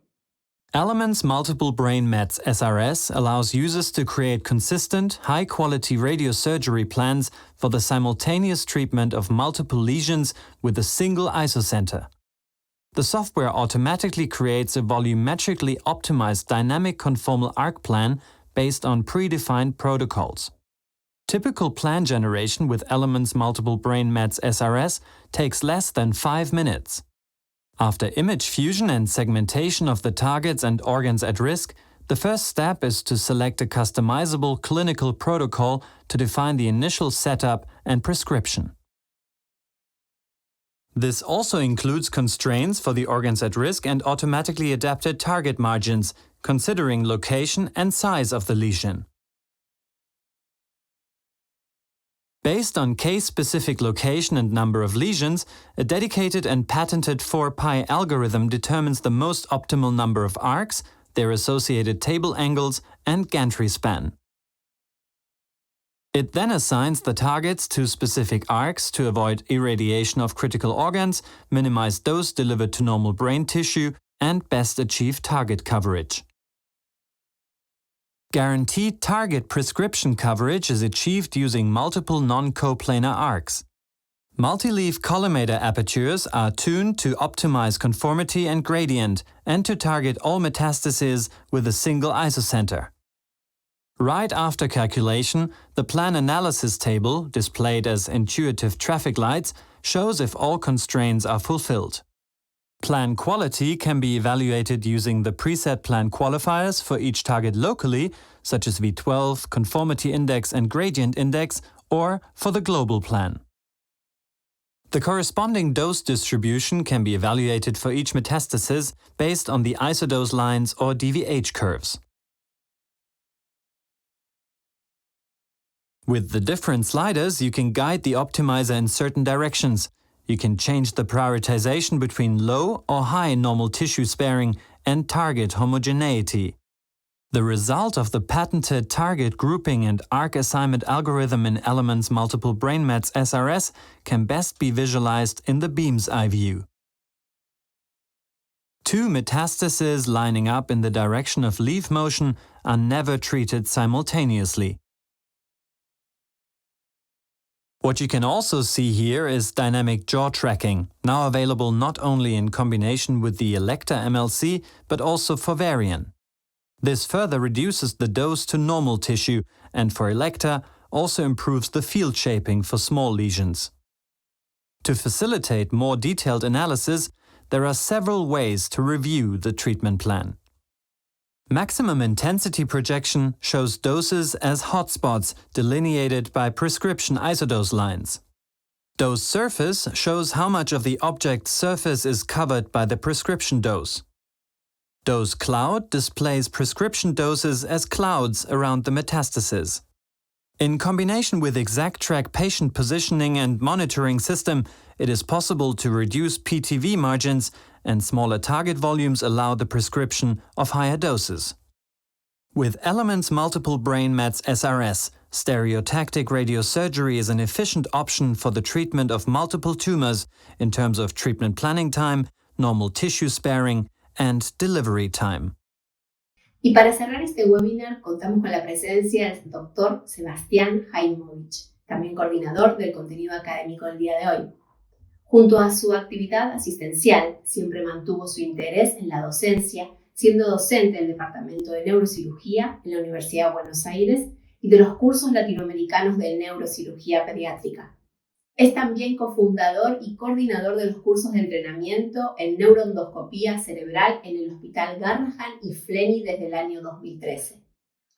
Elements Multiple Brain Mets SRS allows users to create consistent, high-quality radiosurgery plans for the simultaneous treatment of multiple lesions with a single isocenter. The software automatically creates a volumetrically optimized dynamic conformal arc plan based on predefined protocols. Typical plan generation with Elements Multiple Brain Mets SRS takes less than 5 minutes. After image fusion and segmentation of the targets and organs at risk, the first step is to select a customizable clinical protocol to define the initial setup and prescription. This also includes constraints for the organs at risk and automatically adapted target margins, considering location and size of the lesion. Based on case-specific location and number of lesions, a dedicated and patented 4-pi algorithm determines the most optimal number of arcs, their associated table angles, and gantry span. It then assigns the targets to specific arcs to avoid irradiation of critical organs, minimize dose delivered to normal brain tissue, and best achieve target coverage. Guaranteed target prescription coverage is achieved using multiple non-coplanar arcs. Multi-leaf collimator apertures are tuned to optimize conformity and gradient and to target all metastases with a single isocenter. Right after calculation, the plan analysis table, displayed as intuitive traffic lights, shows if all constraints are fulfilled. Plan quality can be evaluated using the preset plan qualifiers for each target locally, such as V12, conformity index and gradient index, or for the global plan. The corresponding dose distribution can be evaluated for each metastasis based on the isodose lines or DVH curves. With the different sliders, you can guide the optimizer in certain directions. You can change the prioritization between low or high normal tissue sparing and target homogeneity. The result of the patented target grouping and arc assignment algorithm in Elements Multiple Brain Mets SRS can best be visualized in the Beam's eye view. Two metastases lining up in the direction of leaf motion are never treated simultaneously. What you can also see here is dynamic jaw tracking, now available not only in combination with the Elekta MLC, but also for Varian. This further reduces the dose to normal tissue and for Elekta also improves the field shaping for small lesions. To facilitate more detailed analysis, there are several ways to review the treatment plan. Maximum intensity projection shows doses as hotspots delineated by prescription isodose lines. Dose surface shows how much of the object's surface is covered by the prescription dose. Dose cloud displays prescription doses as clouds around the metastasis. In combination with ExactTrack patient positioning and monitoring system, it is possible to reduce PTV margins, and smaller target volumes allow the prescription of higher doses. With Elements Multiple Brain Mets SRS, stereotactic radiosurgery is an efficient option for the treatment of multiple tumors in terms of treatment planning time, normal tissue sparing, and delivery time. Y para cerrar este webinar, contamos con la presencia del Dr. Sebastián Haimovich, también coordinador del contenido académico del día de hoy. Junto a su actividad asistencial, siempre mantuvo su interés en la docencia, siendo docente del Departamento de Neurocirugía en la Universidad de Buenos Aires y de los cursos latinoamericanos de neurocirugía pediátrica. Es también cofundador y coordinador de los cursos de entrenamiento en neuroendoscopía cerebral en el Hospital Garrahan y Flenny desde el año 2013.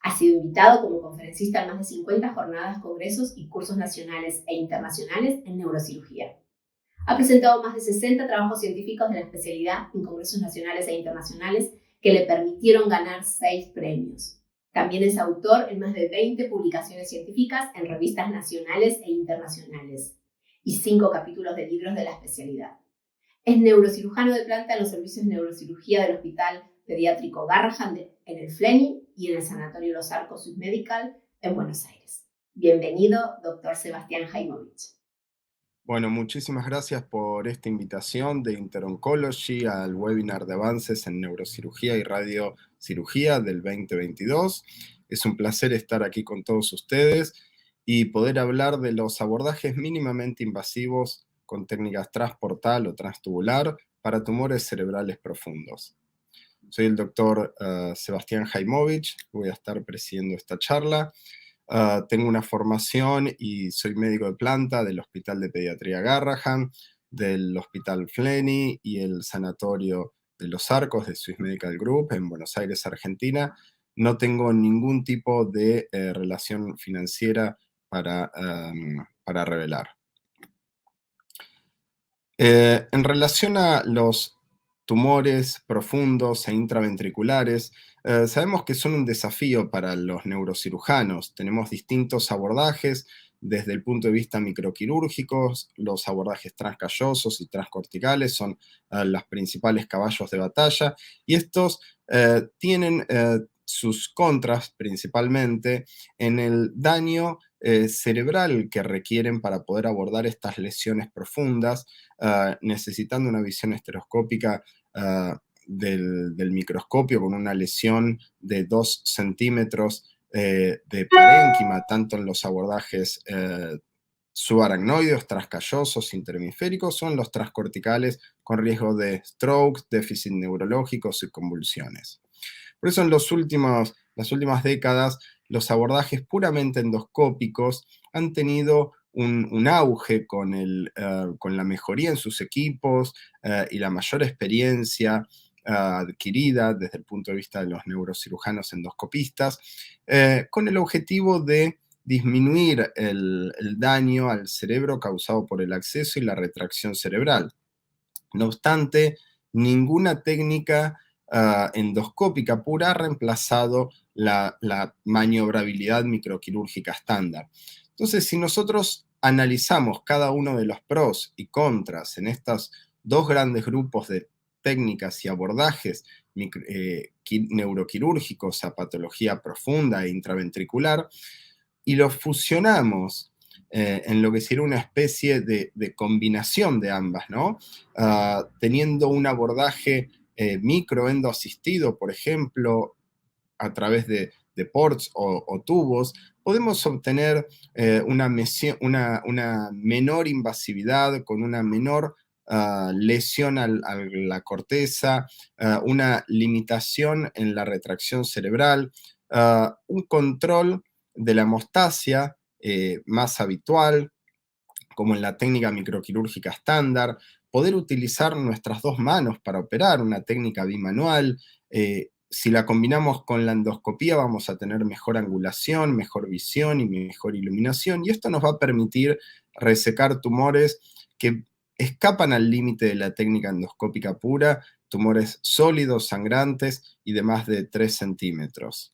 Ha sido invitado como conferencista en más de 50 jornadas, congresos y cursos nacionales e internacionales en neurocirugía. Ha presentado más de 60 trabajos científicos de la especialidad en congresos nacionales e internacionales que le permitieron ganar 6 premios. También es autor en más de 20 publicaciones científicas en revistas nacionales e internacionales y 5 capítulos de libros de la especialidad. Es neurocirujano de planta en los servicios de neurocirugía del Hospital Pediátrico Garrahan en el Flenny y en el Sanatorio Los Arcos Swiss Medical en Buenos Aires. Bienvenido, Dr. Sebastián Haimovich. Bueno, muchísimas gracias por esta invitación de Interoncology al webinar de avances en neurocirugía y radiocirugía del 2022. Es un placer estar aquí con todos ustedes y poder hablar de los abordajes mínimamente invasivos con técnicas transportal o transtubular para tumores cerebrales profundos. Soy el doctor Sebastián Haimovich, voy a estar presidiendo esta charla. Tengo una formación y soy médico de planta del Hospital de Pediatría Garrahan, del Hospital Flenny y el Sanatorio de Los Arcos de Swiss Medical Group en Buenos Aires, Argentina. No tengo ningún tipo de relación financiera para revelar. En relación a los tumores profundos e intraventriculares, sabemos que son un desafío para los neurocirujanos. Tenemos distintos abordajes desde el punto de vista microquirúrgico. Los abordajes transcallosos y transcorticales son los principales caballos de batalla, y estos tienen sus contras principalmente en el daño cerebral que requieren para poder abordar estas lesiones profundas, necesitando una visión estereoscópica del microscopio con una lesión de 2 centímetros de parénquima, tanto en los abordajes subaracnoideos, transcallosos, interhemisféricos, o en los transcorticales con riesgo de strokes, déficit neurológicos y convulsiones. Por eso en las últimas décadas los abordajes puramente endoscópicos han tenido un auge con la mejoría en sus equipos y la mayor experiencia adquirida desde el punto de vista de los neurocirujanos endoscopistas, con el objetivo de disminuir el daño al cerebro causado por el acceso y la retracción cerebral. No obstante, ninguna técnica endoscópica pura ha reemplazado la maniobrabilidad microquirúrgica estándar. Entonces, si nosotros analizamos cada uno de los pros y contras en estos dos grandes grupos de técnicas y abordajes neuroquirúrgicos a patología profunda e intraventricular, y los fusionamos en lo que sería una especie de combinación de ambas, ¿no? Teniendo un abordaje microendoasistido, por ejemplo, a través de ports o tubos, podemos obtener una menor invasividad con una menor lesión a la corteza, una limitación en la retracción cerebral, un control de la hemostasia más habitual, como en la técnica microquirúrgica estándar, poder utilizar nuestras dos manos para operar, una técnica bimanual. Si la combinamos con la endoscopía vamos a tener mejor angulación, mejor visión y mejor iluminación, y esto nos va a permitir resecar tumores que escapan al límite de la técnica endoscópica pura, tumores sólidos, sangrantes y de más de 3 centímetros.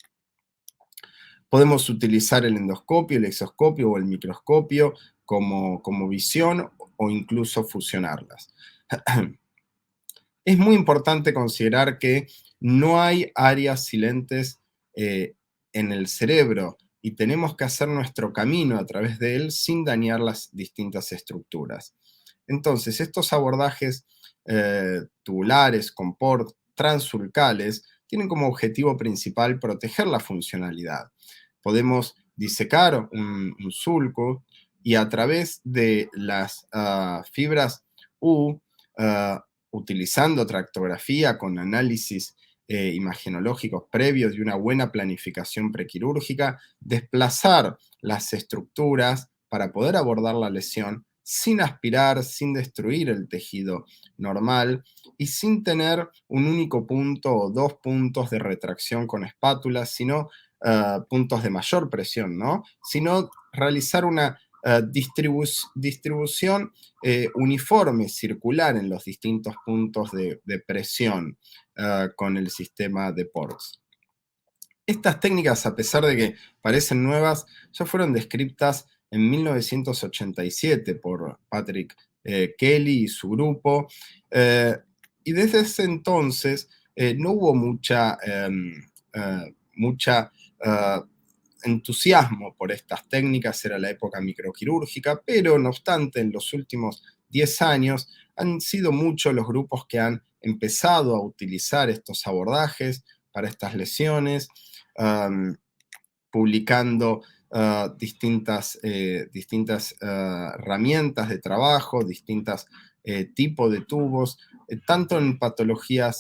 Podemos utilizar el endoscopio, el exoscopio o el microscopio como visión o incluso fusionarlas. Es muy importante considerar que no hay áreas silentes en el cerebro y tenemos que hacer nuestro camino a través de él sin dañar las distintas estructuras. Entonces, estos abordajes tubulares con port transsulcales tienen como objetivo principal proteger la funcionalidad. Podemos disecar un sulco y a través de las fibras U, utilizando tractografía con análisis imagenológicos previos y una buena planificación prequirúrgica, desplazar las estructuras para poder abordar la lesión sin aspirar, sin destruir el tejido normal y sin tener un único punto o dos puntos de retracción con espátula, sino puntos de mayor presión, ¿no? Sino realizar una distribución uniforme, circular en los distintos puntos de presión con el sistema de ports. Estas técnicas, a pesar de que parecen nuevas, ya fueron descritas en 1987 por Patrick Kelly y su grupo, y desde ese entonces no hubo mucha entusiasmo por estas técnicas, era la época microquirúrgica, pero no obstante, en los últimos 10 años han sido muchos los grupos que han empezado a utilizar estos abordajes para estas lesiones, publicando distintas herramientas de trabajo, distintos tipos de tubos, tanto en patologías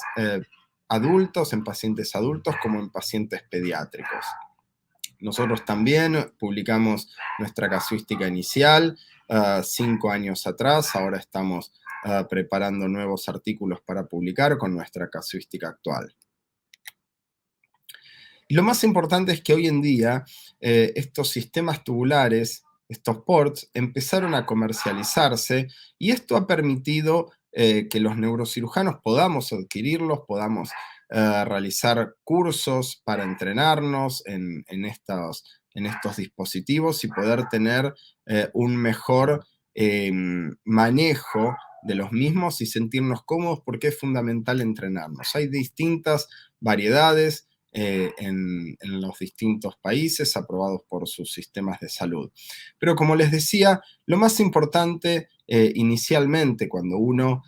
adultos, en pacientes adultos, como en pacientes pediátricos. Nosotros también publicamos nuestra casuística inicial 5 años atrás, ahora estamos preparando nuevos artículos para publicar con nuestra casuística actual. Y lo más importante es que hoy en día estos sistemas tubulares, estos ports, empezaron a comercializarse y esto ha permitido que los neurocirujanos podamos adquirirlos, podamos realizar cursos para entrenarnos en estos dispositivos y poder tener un mejor manejo de los mismos y sentirnos cómodos, porque es fundamental entrenarnos. Hay distintas variedades en los distintos países aprobados por sus sistemas de salud. Pero como les decía, lo más importante inicialmente cuando uno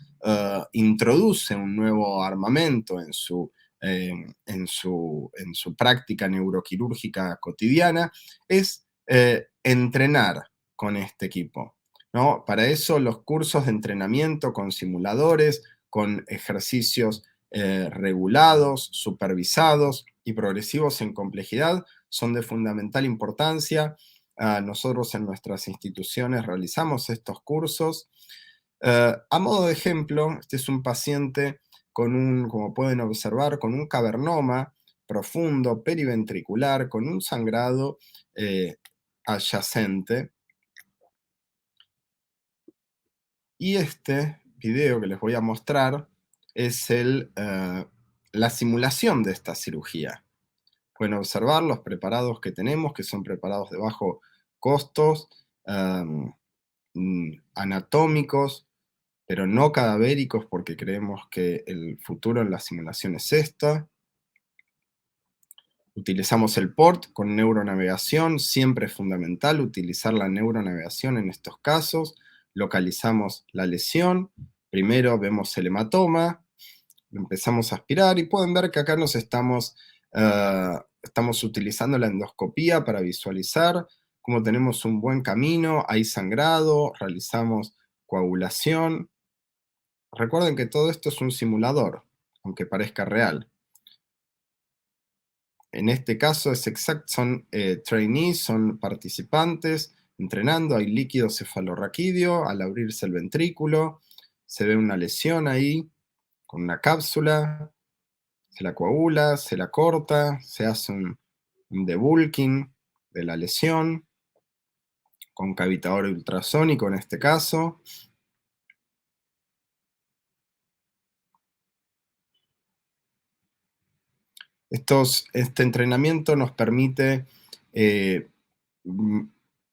introduce un nuevo armamento en su práctica neuroquirúrgica cotidiana es entrenar con este equipo, ¿no? Para eso los cursos de entrenamiento con simuladores, con ejercicios regulados, supervisados y progresivos en complejidad son de fundamental importancia. Nosotros en nuestras instituciones realizamos estos cursos. A modo de ejemplo, este es un paciente con como pueden observar, con un cavernoma profundo, periventricular, con un sangrado adyacente. Y este video que les voy a mostrar es la simulación de esta cirugía. Pueden observar los preparados que tenemos, que son preparados de bajo costos, anatómicos, pero no cadavéricos, porque creemos que el futuro en la simulación es esta. Utilizamos el port con neuronavegación, siempre es fundamental utilizar la neuronavegación en estos casos. Localizamos la lesión, primero vemos el hematoma, empezamos a aspirar y pueden ver que acá estamos utilizando la endoscopía para visualizar cómo tenemos un buen camino, hay sangrado, realizamos coagulación. Recuerden que todo esto es un simulador, aunque parezca real. En este caso son trainees, son participantes entrenando, hay líquido cefalorraquídeo, al abrirse el ventrículo, se ve una lesión ahí, con una cápsula, se la coagula, se la corta, se hace un debulking de la lesión, con cavitador ultrasónico en este caso. Este entrenamiento nos permite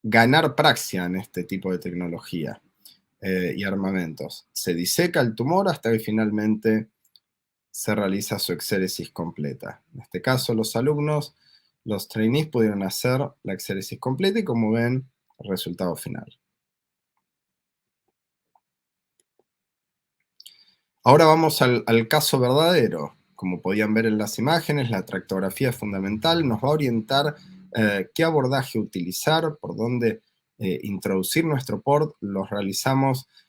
ganar praxia en este tipo de tecnología y armamentos. Se diseca el tumor hasta que finalmente se realiza su exéresis completa. En este caso, los alumnos, los trainees, pudieron hacer la exéresis completa y, como ven, el resultado final. Ahora vamos al caso verdadero. Como podían ver en las imágenes, la tractografía es fundamental, nos va a orientar qué abordaje utilizar, por dónde introducir nuestro port.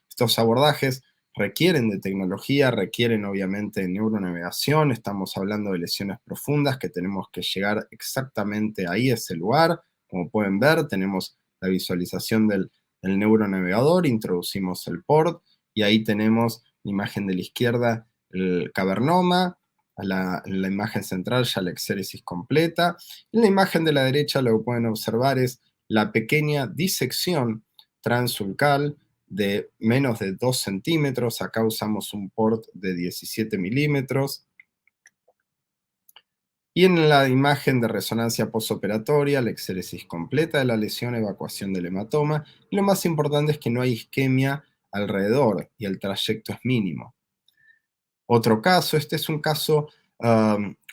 Estos abordajes requieren de tecnología, requieren obviamente de neuronavegación, estamos hablando de lesiones profundas que tenemos que llegar exactamente ahí, a ese lugar. Como pueden ver, tenemos la visualización del neuronavegador, introducimos el port y ahí tenemos la imagen de la izquierda, el cavernoma, en la imagen central ya la exéresis completa. En la imagen de la derecha lo que pueden observar es la pequeña disección transulcal de menos de 2 centímetros. Acá usamos un port de 17 milímetros. Y en la imagen de resonancia postoperatoria, la exéresis completa de la lesión, evacuación del hematoma. Y lo más importante es que no hay isquemia alrededor y el trayecto es mínimo. Otro caso, este es un caso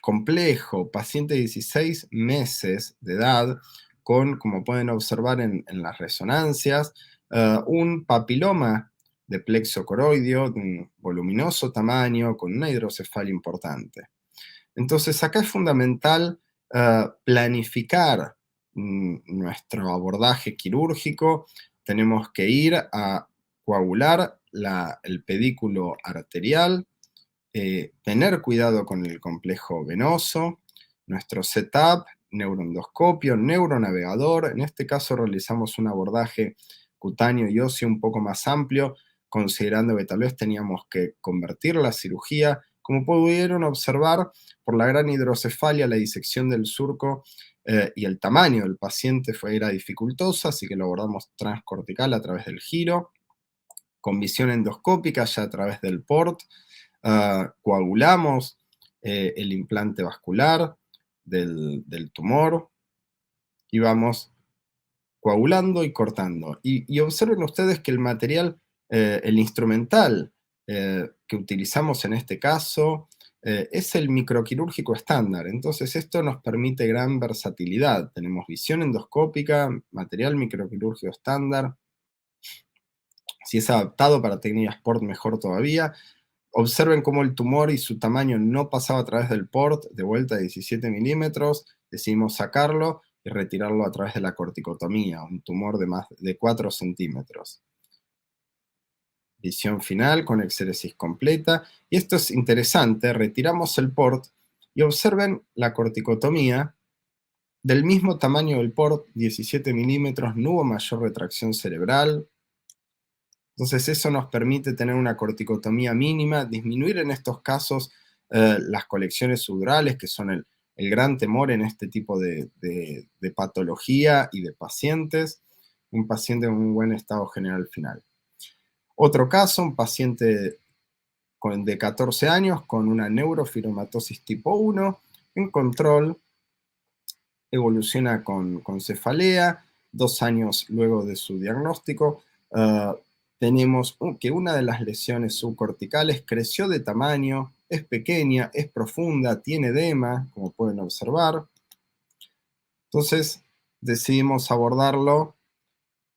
complejo, paciente de 16 meses de edad, con, como pueden observar en las resonancias, un papiloma de plexo coroideo de un voluminoso tamaño, con una hidrocefalia importante. Entonces, acá es fundamental planificar nuestro abordaje quirúrgico. Tenemos que ir a coagular el pedículo arterial, tener cuidado con el complejo venoso, nuestro setup, neuroendoscopio, neuronavegador. En este caso realizamos un abordaje cutáneo y óseo un poco más amplio, considerando que tal vez teníamos que convertir la cirugía. Como pudieron observar, por la gran hidrocefalia, la disección del surco y el tamaño del paciente era dificultosa, así que lo abordamos transcortical a través del giro, con visión endoscópica ya a través del port. Coagulamos el implante vascular del tumor y vamos coagulando y cortando. Y observen ustedes que el material, el instrumental que utilizamos en este caso, es el microquirúrgico estándar. Entonces esto nos permite gran versatilidad. Tenemos visión endoscópica, material microquirúrgico estándar. Si es adaptado para técnicas port, mejor todavía. Observen cómo el tumor y su tamaño no pasaba a través del port, de vuelta de 17 milímetros. Decidimos sacarlo y retirarlo a través de la corticotomía, un tumor de más de 4 centímetros. Visión final con exéresis completa. Y esto es interesante, retiramos el port y observen la corticotomía Del mismo tamaño del port, 17 milímetros, no hubo mayor retracción cerebral. Entonces eso nos permite tener una corticotomía mínima, disminuir en estos casos las colecciones sudorales, que son el gran temor en este tipo de patología y de pacientes. Un paciente en un buen estado general final. Otro caso, un paciente de 14 años con una neurofibromatosis tipo 1, en control, evoluciona con cefalea, 2 años luego de su diagnóstico. Tenemos que una de las lesiones subcorticales creció de tamaño, es pequeña, es profunda, tiene edema, como pueden observar. Entonces decidimos abordarlo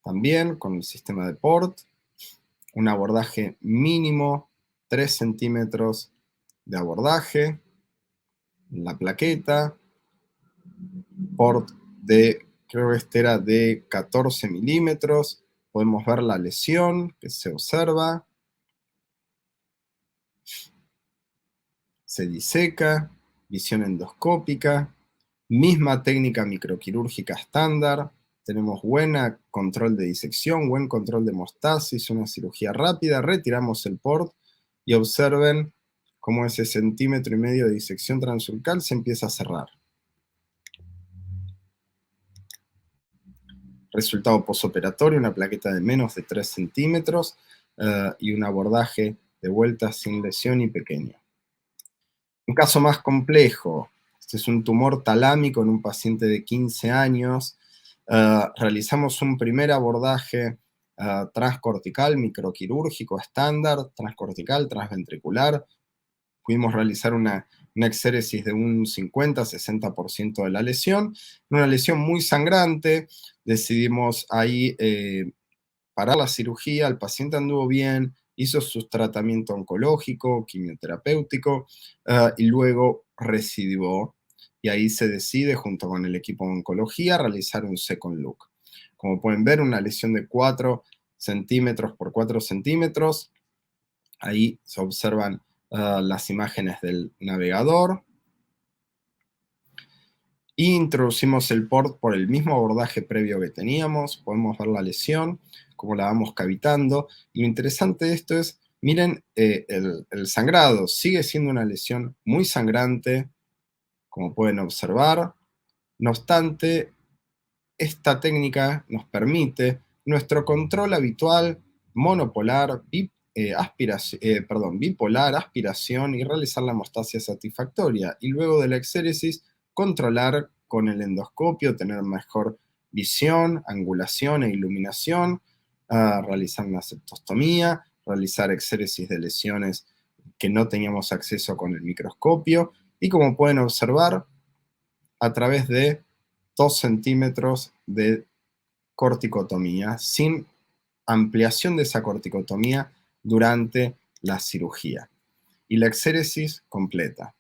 también con el sistema de PORT, un abordaje mínimo, 3 centímetros de abordaje, la plaqueta, port de, creo que este era de 14 milímetros, podemos ver la lesión que se observa, se diseca, visión endoscópica, misma técnica microquirúrgica estándar, tenemos buen control de disección, buen control de hemostasis, una cirugía rápida, retiramos el port y observen cómo ese 1,5 centímetros de disección transurcal se empieza a cerrar. Resultado postoperatorio, una plaqueta de menos de 3 centímetros y un abordaje de vuelta sin lesión y pequeño. Un caso más complejo, este es un tumor talámico en un paciente de 15 años. Realizamos un primer abordaje transcortical, microquirúrgico estándar, transcortical, transventricular. Pudimos realizar una exéresis de un 50-60% de la lesión. Una lesión muy sangrante, decidimos ahí parar la cirugía, el paciente anduvo bien, hizo su tratamiento oncológico, quimioterapéutico, y luego recidivó. Y ahí se decide, junto con el equipo de oncología, realizar un second look. Como pueden ver, una lesión de 4 centímetros por 4 centímetros. Ahí se observan las imágenes del navegador. Y introducimos el port por el mismo abordaje previo que teníamos. Podemos ver la lesión, cómo la vamos cavitando. Y lo interesante de esto es, miren, el sangrado sigue siendo una lesión muy sangrante, como pueden observar. No obstante, esta técnica nos permite nuestro control habitual monopolar, bipolar, aspiración y realizar la hemostasia satisfactoria. Y luego de la exéresis, controlar con el endoscopio, tener mejor visión, angulación e iluminación, realizar una septostomía, realizar exéresis de lesiones que no teníamos acceso con el microscopio. Y como pueden observar, a través de 2 centímetros de corticotomía, sin ampliación de esa corticotomía durante la cirugía. Y la exéresis completa.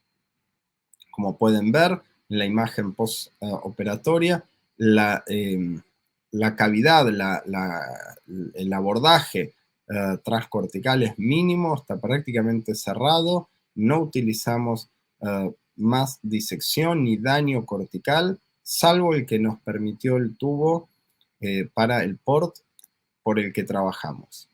Como pueden ver en la imagen postoperatoria, la cavidad, el abordaje transcortical es mínimo, está prácticamente cerrado, no utilizamos más disección ni daño cortical, salvo el que nos permitió el tubo para el port por el que trabajamos.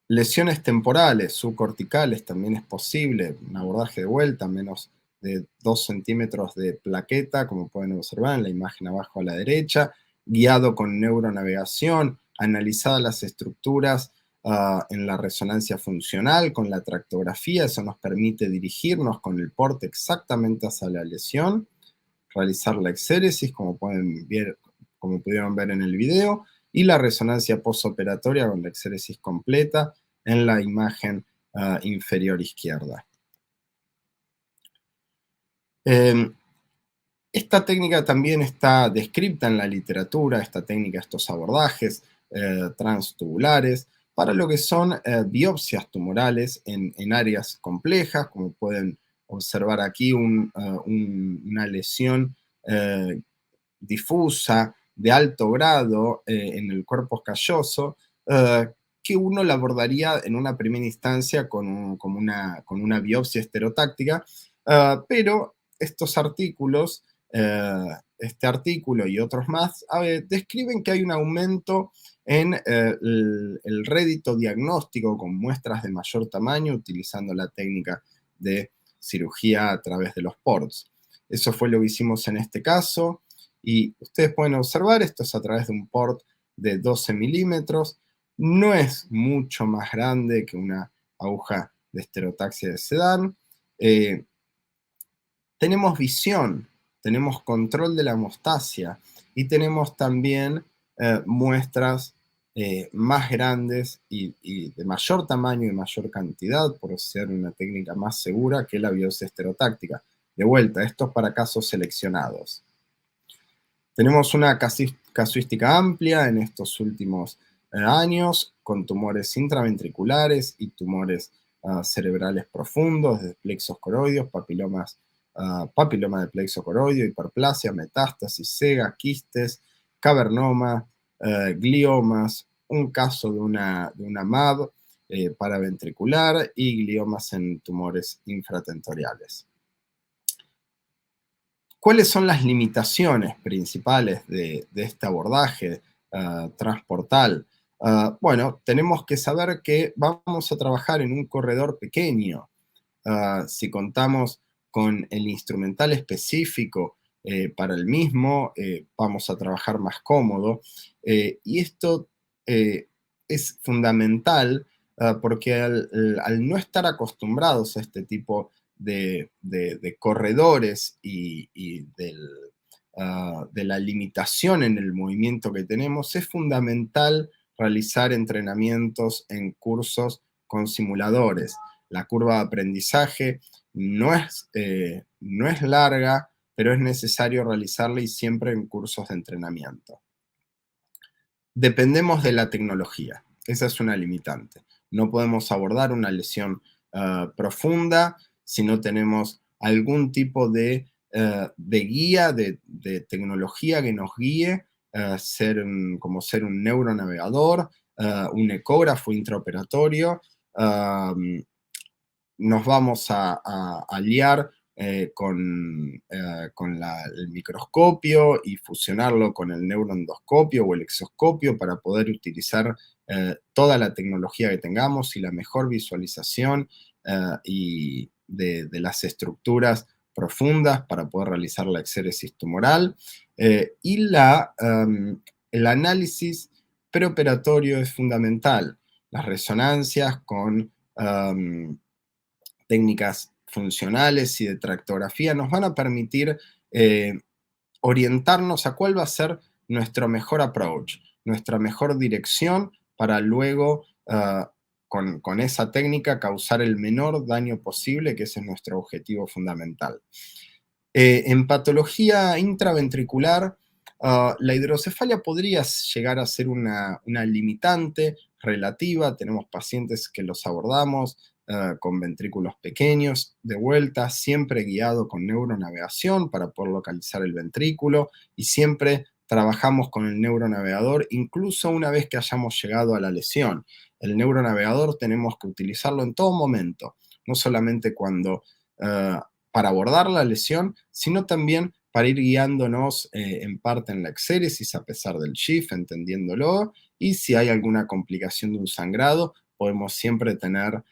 Lesiones temporales, subcorticales, también es posible, un abordaje de vuelta, menos de 2 centímetros de plaqueta, como pueden observar en la imagen abajo a la derecha, guiado con neuronavegación, analizadas las estructuras en la resonancia funcional, con la tractografía, eso nos permite dirigirnos con el port exactamente hacia la lesión, realizar la exéresis, como pudieron ver en el video, y la resonancia postoperatoria con la exéresis completa en la imagen inferior izquierda. Esta técnica también está descrita en la literatura, esta técnica, estos abordajes transtubulares, para lo que son biopsias tumorales en áreas complejas, como pueden observar aquí una lesión difusa de alto grado en el cuerpo calloso, que uno la abordaría en una primera instancia con una biopsia esterotáctica, pero estos artículos este artículo y otros más describen que hay un aumento en el rédito diagnóstico con muestras de mayor tamaño utilizando la técnica de cirugía a través de los ports. Eso fue lo que hicimos en este caso y ustedes pueden observar, esto es a través de un port de 12 milímetros. No es mucho más grande que una aguja de estereotaxia de Sedan. Tenemos visión, tenemos control de la hemostasia y tenemos también muestras más grandes y de mayor tamaño y mayor cantidad por ser una técnica más segura que la biopsia estereotáctica. De vuelta, esto es para casos seleccionados. Tenemos una casuística amplia en estos últimos años con tumores intraventriculares y tumores cerebrales profundos, de plexos coroideos, papiloma de plexo coroideo, hiperplasia, metástasis, sega, quistes, cavernoma, gliomas, un caso de una MAB paraventricular y gliomas en tumores infratentoriales. ¿Cuáles son las limitaciones principales de este abordaje transportal? Bueno, tenemos que saber que vamos a trabajar en un corredor pequeño. Si contamos con el instrumental específico para el mismo, vamos a trabajar más cómodo. Y esto es fundamental porque al no estar acostumbrados a este tipo de corredores y de la limitación en el movimiento que tenemos, es fundamental realizar entrenamientos en cursos con simuladores. La curva de aprendizaje no es larga, pero es necesario realizarla y siempre en cursos de entrenamiento. Dependemos de la tecnología, esa es una limitante. No podemos abordar una lesión profunda si no tenemos algún tipo de guía, de tecnología que nos guíe, como ser un neuronavegador, un ecógrafo intraoperatorio. Nos vamos a aliar con el microscopio y fusionarlo con el neuroendoscopio o el exoscopio para poder utilizar toda la tecnología que tengamos y la mejor visualización y de las estructuras profundas para poder realizar la exéresis tumoral. Y el análisis preoperatorio es fundamental. Las resonancias con técnicas funcionales y de tractografía nos van a permitir orientarnos a cuál va a ser nuestro mejor approach, nuestra mejor dirección para luego con esa técnica causar el menor daño posible, que ese es nuestro objetivo fundamental. En patología intraventricular, la hidrocefalia podría llegar a ser una limitante relativa. Tenemos pacientes que los abordamos con ventrículos pequeños, de vuelta, siempre guiado con neuronavegación para poder localizar el ventrículo y siempre trabajamos con el neuronavegador, incluso una vez que hayamos llegado a la lesión. El neuronavegador tenemos que utilizarlo en todo momento, no solamente para abordar la lesión, sino también para ir guiándonos en parte en la exéresis a pesar del SHIF, entendiéndolo, y si hay alguna complicación de un sangrado, podemos siempre tener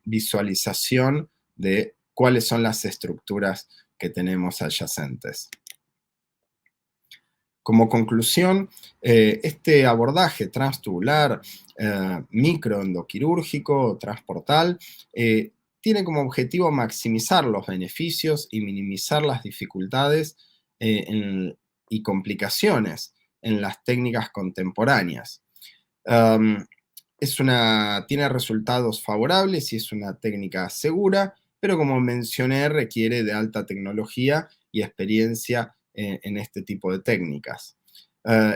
visualización de cuáles son las estructuras que tenemos adyacentes. Como conclusión, este abordaje transtubular, microendoquirúrgico, transportal, tiene como objetivo maximizar los beneficios y minimizar las dificultades y complicaciones en las técnicas contemporáneas. Tiene resultados favorables y es una técnica segura, pero como mencioné, requiere de alta tecnología y experiencia en este tipo de técnicas.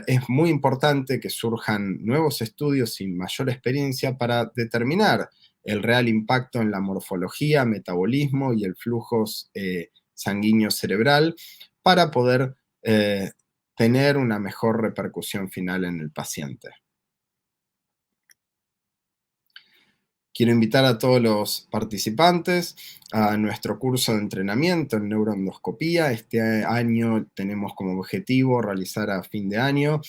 Es muy importante que surjan nuevos estudios y mayor experiencia para determinar el real impacto en la morfología, metabolismo y el flujo sanguíneo cerebral para poder tener una mejor repercusión final en el paciente. quiero invitar a todos los participantes a nuestro curso de entrenamiento en neuroendoscopía. Este año tenemos como objetivo realizar a fin de año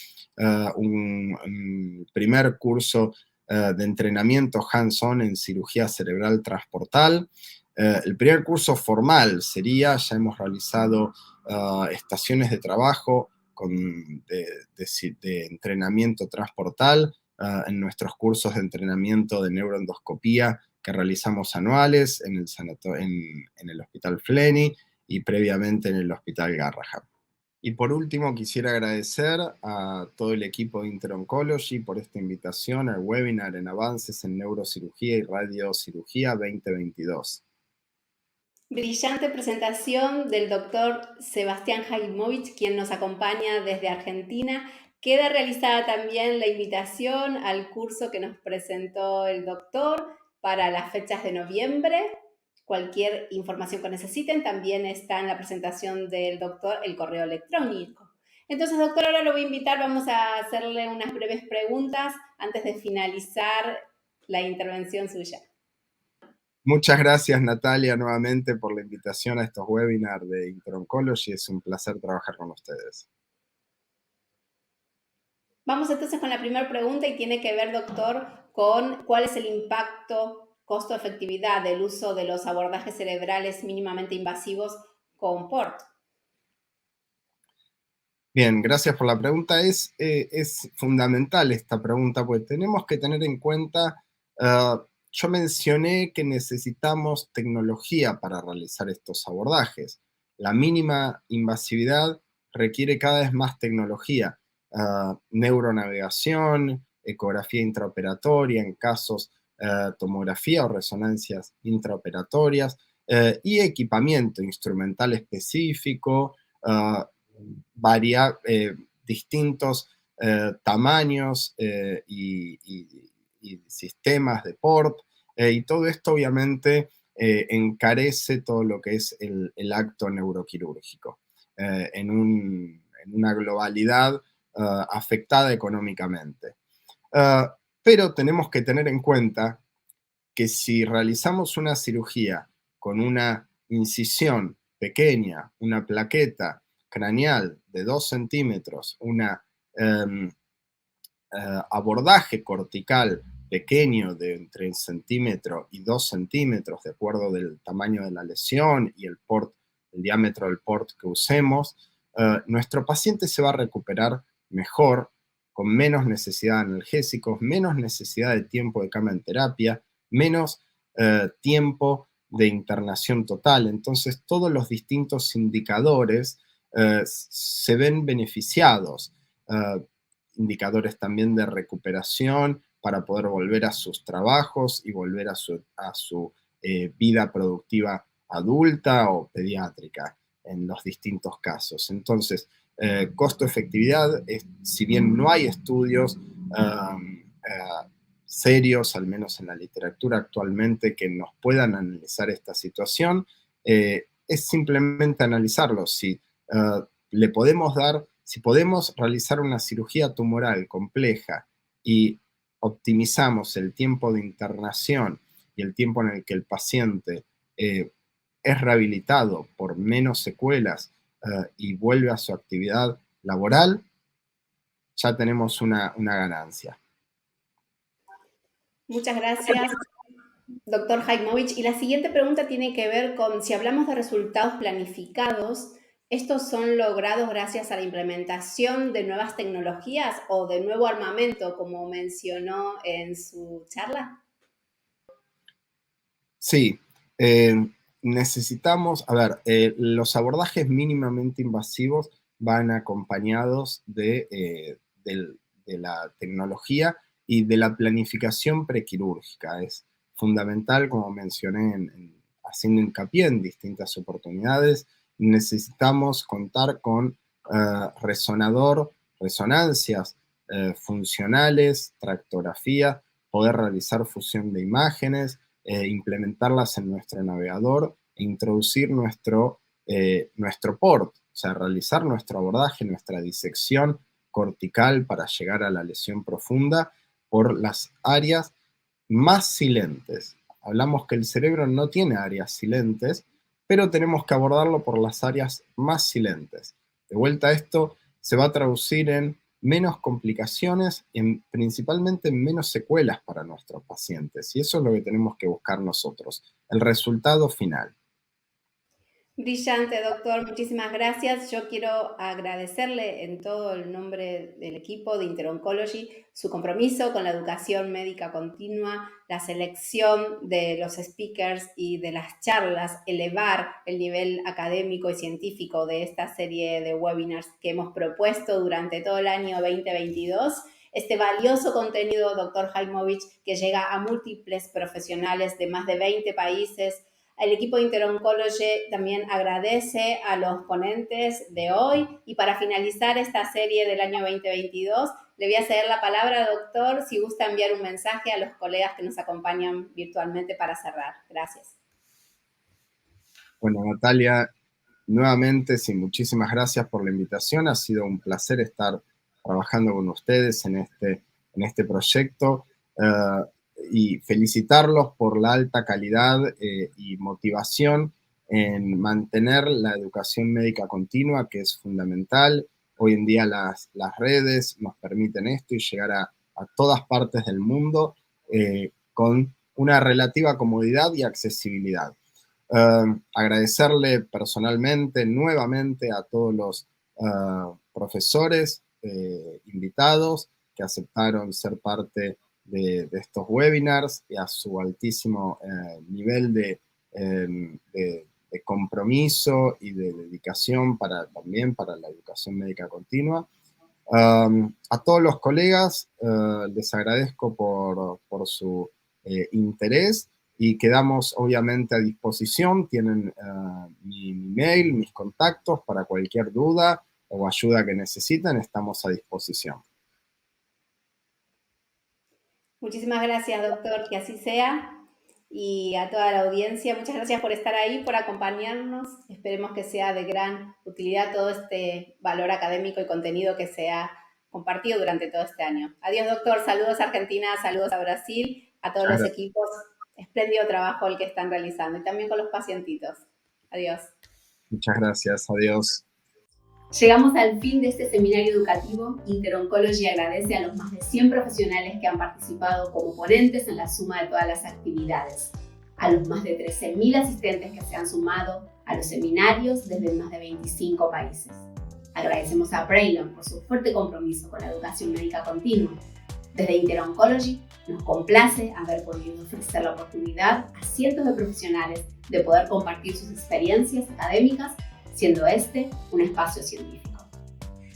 un primer curso de entrenamiento hands-on en cirugía cerebral transportal. El primer curso formal sería, ya hemos realizado estaciones de trabajo de entrenamiento transportal en nuestros cursos de entrenamiento de neuroendoscopía que realizamos anuales en el Hospital Flenny y previamente en el Hospital Garrahan. Y por último, quisiera agradecer a todo el equipo de Inter-Oncology por esta invitación al webinar en Avances en Neurocirugía y Radiocirugía 2022. Brillante presentación del doctor Sebastián Hajimovic, quien nos acompaña desde Argentina. Queda realizada también la invitación al curso que nos presentó el doctor para las fechas de noviembre. Cualquier información que necesiten también está en la presentación del doctor el correo electrónico. Entonces, doctor, ahora lo voy a invitar, vamos a hacerle unas breves preguntas antes de finalizar la intervención suya. Muchas gracias, Natalia, nuevamente por la invitación a estos webinars de Inter-Oncology. Es un placer trabajar con ustedes. Vamos entonces con la primera pregunta y tiene que ver, doctor, con cuál es el impacto costo-efectividad del uso de los abordajes cerebrales mínimamente invasivos con PORT. Bien, gracias por la pregunta. Es fundamental esta pregunta porque tenemos que tener en cuenta, yo mencioné que necesitamos tecnología para realizar estos abordajes. La mínima invasividad requiere cada vez más tecnología, neuronavegación, ecografía intraoperatoria en casos, tomografía o resonancias intraoperatorias y equipamiento instrumental específico, distintos tamaños y sistemas de port, y todo esto obviamente encarece todo lo que es el acto neuroquirúrgico en una globalidad afectada económicamente. Pero tenemos que tener en cuenta que si realizamos una cirugía con una incisión pequeña, una plaqueta craneal de 2 centímetros, un abordaje cortical pequeño de entre 1 centímetro y 2 centímetros, de acuerdo del tamaño de la lesión y el diámetro del port que usemos, nuestro paciente se va a recuperar mejor, con menos necesidad de analgésicos, menos necesidad de tiempo de cama en terapia, menos tiempo de internación total. Entonces, todos los distintos indicadores se ven beneficiados. Indicadores también de recuperación para poder volver a sus trabajos y volver a su vida productiva adulta o pediátrica en los distintos casos. Entonces, costo-efectividad, si bien no hay estudios serios, al menos en la literatura actualmente, que nos puedan analizar esta situación, es simplemente analizarlo. Si podemos realizar una cirugía tumoral compleja y optimizamos el tiempo de internación y el tiempo en el que el paciente es rehabilitado por menos secuelas y vuelve a su actividad laboral, ya tenemos una ganancia. Muchas gracias, doctor Hajimovic. Y la siguiente pregunta tiene que ver con si hablamos de resultados planificados, ¿estos son logrados gracias a la implementación de nuevas tecnologías o de nuevo armamento, como mencionó en su charla? Sí, necesitamos, los abordajes mínimamente invasivos van acompañados de la tecnología y de la planificación prequirúrgica. Es fundamental, como mencioné, haciendo hincapié en distintas oportunidades, necesitamos contar con resonancias funcionales, tractografía, poder realizar fusión de imágenes, implementarlas en nuestro navegador e introducir nuestro port, o sea, realizar nuestro abordaje, nuestra disección cortical para llegar a la lesión profunda por las áreas más silentes. Hablamos que el cerebro no tiene áreas silentes, pero tenemos que abordarlo por las áreas más silentes. De vuelta a esto, se va a traducir en menos complicaciones y principalmente en menos secuelas para nuestros pacientes. Y eso es lo que tenemos que buscar nosotros, el resultado final. Brillante, doctor. Muchísimas gracias. Yo quiero agradecerle en todo el nombre del equipo de InterOncology su compromiso con la educación médica continua, la selección de los speakers y de las charlas, elevar el nivel académico y científico de esta serie de webinars que hemos propuesto durante todo el año 2022. Este valioso contenido, doctor Hajimovic, que llega a múltiples profesionales de más de 20 países. El equipo de InterOncology también agradece a los ponentes de hoy y para finalizar esta serie del año 2022 le voy a ceder la palabra, doctor, si gusta enviar un mensaje a los colegas que nos acompañan virtualmente para cerrar. Gracias. Bueno, Natalia, nuevamente, sí, muchísimas gracias por la invitación. Ha sido un placer estar trabajando con ustedes en este proyecto. Y felicitarlos por la alta calidad y motivación en mantener la educación médica continua, que es fundamental. Hoy en día las redes nos permiten esto y llegar a todas partes del mundo con una relativa comodidad y accesibilidad. Agradecerle personalmente nuevamente a todos los profesores invitados que aceptaron ser parte de estos webinars y a su altísimo nivel de compromiso y de dedicación también para la educación médica continua. A todos los colegas les agradezco por su interés y quedamos obviamente a disposición. Tienen mi mail, mis contactos para cualquier duda o ayuda que necesiten, estamos a disposición. Muchísimas gracias, doctor, que así sea. Y a toda la audiencia, muchas gracias por estar ahí, por acompañarnos. Esperemos que sea de gran utilidad todo este valor académico y contenido que se ha compartido durante todo este año. Adiós, doctor. Saludos a Argentina, saludos a Brasil, a todos los equipos. Espléndido trabajo el que están realizando y también con los pacientitos. Adiós. Muchas gracias. Adiós. Llegamos al fin de este seminario educativo. InterOncology agradece a los más de 100 profesionales que han participado como ponentes en la suma de todas las actividades, a los más de 13.000 asistentes que se han sumado a los seminarios desde más de 25 países. Agradecemos a Braylon por su fuerte compromiso con la educación médica continua. Desde InterOncology nos complace haber podido ofrecer la oportunidad a cientos de profesionales de poder compartir sus experiencias académicas, siendo este un espacio científico.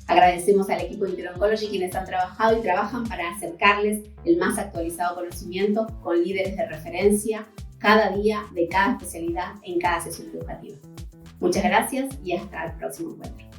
Agradecemos al equipo de InterOncology quienes han trabajado y trabajan para acercarles el más actualizado conocimiento con líderes de referencia cada día de cada especialidad en cada sesión educativa. Muchas gracias y hasta el próximo encuentro.